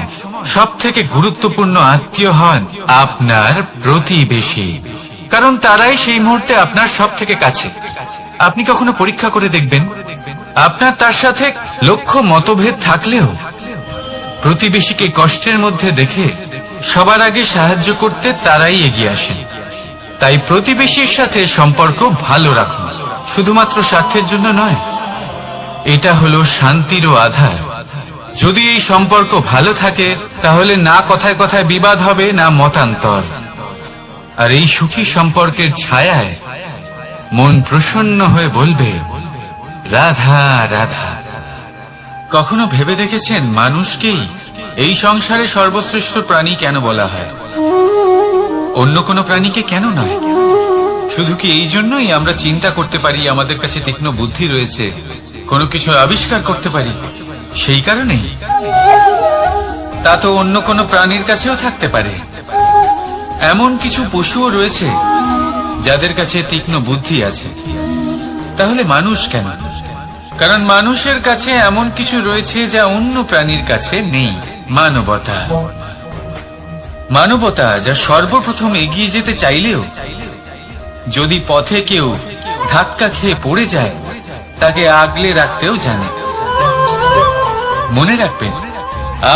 সব থেকে গুরুত্বপূর্ণ আত্মীয় হন আপনার প্রতিবেশী, কারণ তারাই সেই মুহূর্তে আপনার সব থেকে কাছে। আপনি কখনো পরীক্ষা করে দেখবেন, আপনার তার সাথে লক্ষ্য মতভেদ থাকলেও প্রতিবেশীকে কষ্টের মধ্যে দেখে সবার আগে সাহায্য করতে তারাই এগিয়ে আসেন। তাই প্রতিবেশীর সাথে সম্পর্ক ভালো রাখুন, শুধুমাত্র স্বার্থের জন্য নয়। এটা হলো শান্তিরও আধার। যদি এই সম্পর্ক ভালো থাকে, তাহলে না কথায় কথায় বিবাদ হবে, না মতান্তর। আর এই সুখী সম্পর্কের ছায়ায় মন প্রসন্ন হয়ে বলবে, রাধা রাধা। কখনো ভেবে দেখেছেন, মানুষকেই এই সংসারে সর্বশ্রেষ্ঠ প্রাণী কেন বলা হয়? অন্য কোনো প্রাণীকে কেন নয়? শুধু কি এই জন্যই আমরা চিন্তা করতে পারি, আমাদের কাছে তীক্ষ্ণ বুদ্ধি রয়েছে, কোনো কিছু আবিষ্কার করতে পারি, সেই কারণেই? তা তো অন্য কোনো প্রাণীর কাছেও থাকতে পারে। এমন কিছু পশুও রয়েছে যাদের কাছে তীক্ষ্ণ বুদ্ধি আছে। তাহলে মানুষ কেন? কারণ মানুষের কাছে এমন কিছু রয়েছে যা অন্য প্রাণীর কাছে নেই, মানবতা। মানবতা যা সর্বপ্রথম এগিয়ে যেতে চাইলেও যদি পথে কেউ ধাক্কা খেয়ে পড়ে যায়, তাকে আগলে রাখতেও জানে। মনে রাখবেন,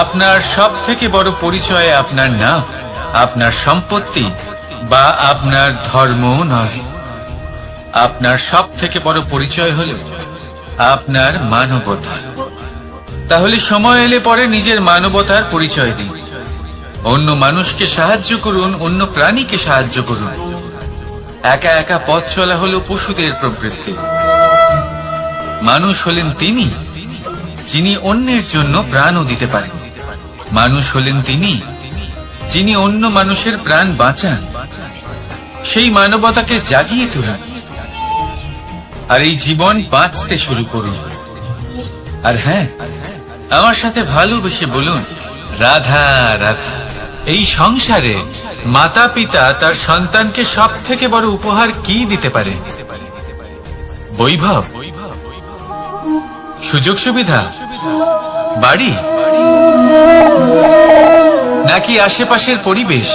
আপনার সব থেকে বড় পরিচয় আপনার নাম, আপনার সম্পত্তি বা আপনার ধর্ম নয়। আপনার সব থেকে বড় পরিচয় হল আপনার মানবতা। তাহলে সময় এলে পরে নিজের মানবতার পরিচয় দিন, অন্য মানুষকে সাহায্য করুন, অন্য প্রাণীকে সাহায্য করুন। একা একা পথ চলা হলো পশুদের প্রবৃত্তি। মানুষ হলেন তিনি যিনি অন্যের জন্য প্রাণও দিতে পারেন। মানুষ হলেন তিনি যিনি অন্য মানুষের প্রাণ বাঁচান। সেই মানবতাকে জাগিয়ে তুলুন, আর এই জীবন বাঁচতে শুরু করুন। আর হ্যাঁ, আমার সাথে ভালোবেসে বলুন, রাধা রাধা। এই সংসারে মাতা পিতা তার সন্তানকে সব থেকে বড় উপহার কি দিতে পারে? বৈভব, সুযোগ সুবিধা, বাড়ি, নাকি আশেপাশের পরিবেশ?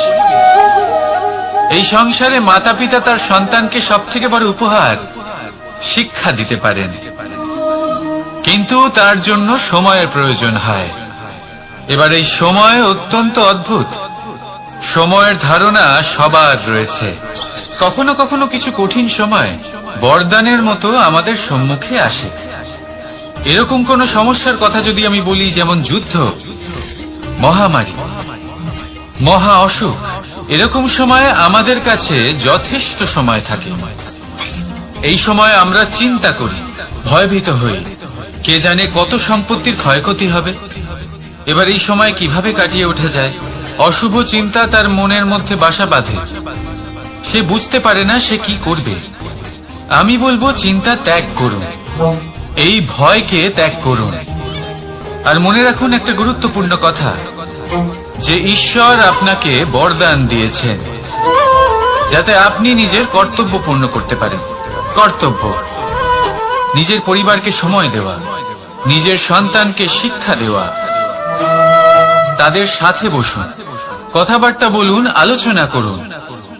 এই সংসারে মাতা পিতা তার সন্তানকে সব থেকে বড় উপহার শিক্ষা দিতে পারেন, কিন্তু তার জন্য সময়ের প্রয়োজন হয়। এবার এই সময় অত্যন্ত অদ্ভুত। সময়ের ধারণা সবার রয়েছে। কখনো কখনো কিছু কঠিন সময় বরদানের মতো আমাদের সম্মুখে আসে। এরকম কোন সমস্যার কথা যদি আমি বলি, যেমন যুদ্ধ, মহামারী, মহা অসুখ, এরকম সময় আমাদের কাছে যথেষ্ট সময় থাকে। এই সময় আমরা চিন্তা করি, ভয়ভীত হই, কে জানে কত সম্পত্তির ক্ষয়ক্ষতি হবে। এবার এই সময় কিভাবে কাটিয়ে ওঠা যায়? অশুভ চিন্তা তার মনের মধ্যে বাসা বাঁধে, সে বুঝতে পারে না সে কি করবে। আমি বলবো, চিন্তা ত্যাগ করুন, এই ভয়কে ত্যাগ করুন। আর মনে রাখুন একটা গুরুত্বপূর্ণ কথা, যে ঈশ্বর আপনাকে বরদান দিয়েছেন যাতে আপনি নিজের কর্তব্য পূর্ণ করতে পারেন। কর্তব্য, নিজের পরিবারকে সময় দেওয়া, নিজের সন্তানকে শিক্ষা দেওয়া, তাদের সাথে বসুন, কথাবার্তা বলুন, আলোচনা করুন।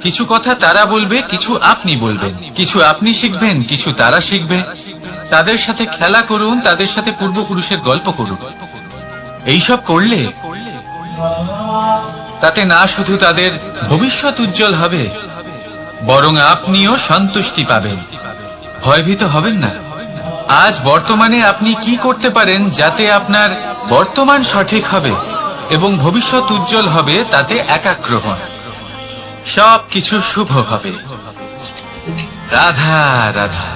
কিছু কথা তারা বলবে, কিছু আপনি বলবেন, কিছু আপনি শিখবেন, কিছু তারা শিখবে। তাদের সাথে খেলা করুন, তাদের সাথে পূর্বপুরুষের গল্প করুন। এইসব করলে তাতে না শুধু তাদের ভবিষ্যৎ উজ্জ্বল হবে, বরং আপনিও সন্তুষ্টি পাবেন। ভয়ভীত হবেন না। আজ বর্তমানে আপনি কি করতে পারেন যাতে আপনার বর্তমান সঠিক হবে এবং ভবিষ্যৎ উজ্জ্বল হবে, তাতে একাগ্র হন। সবকিছু শুভ হবে। রাধা রাধা।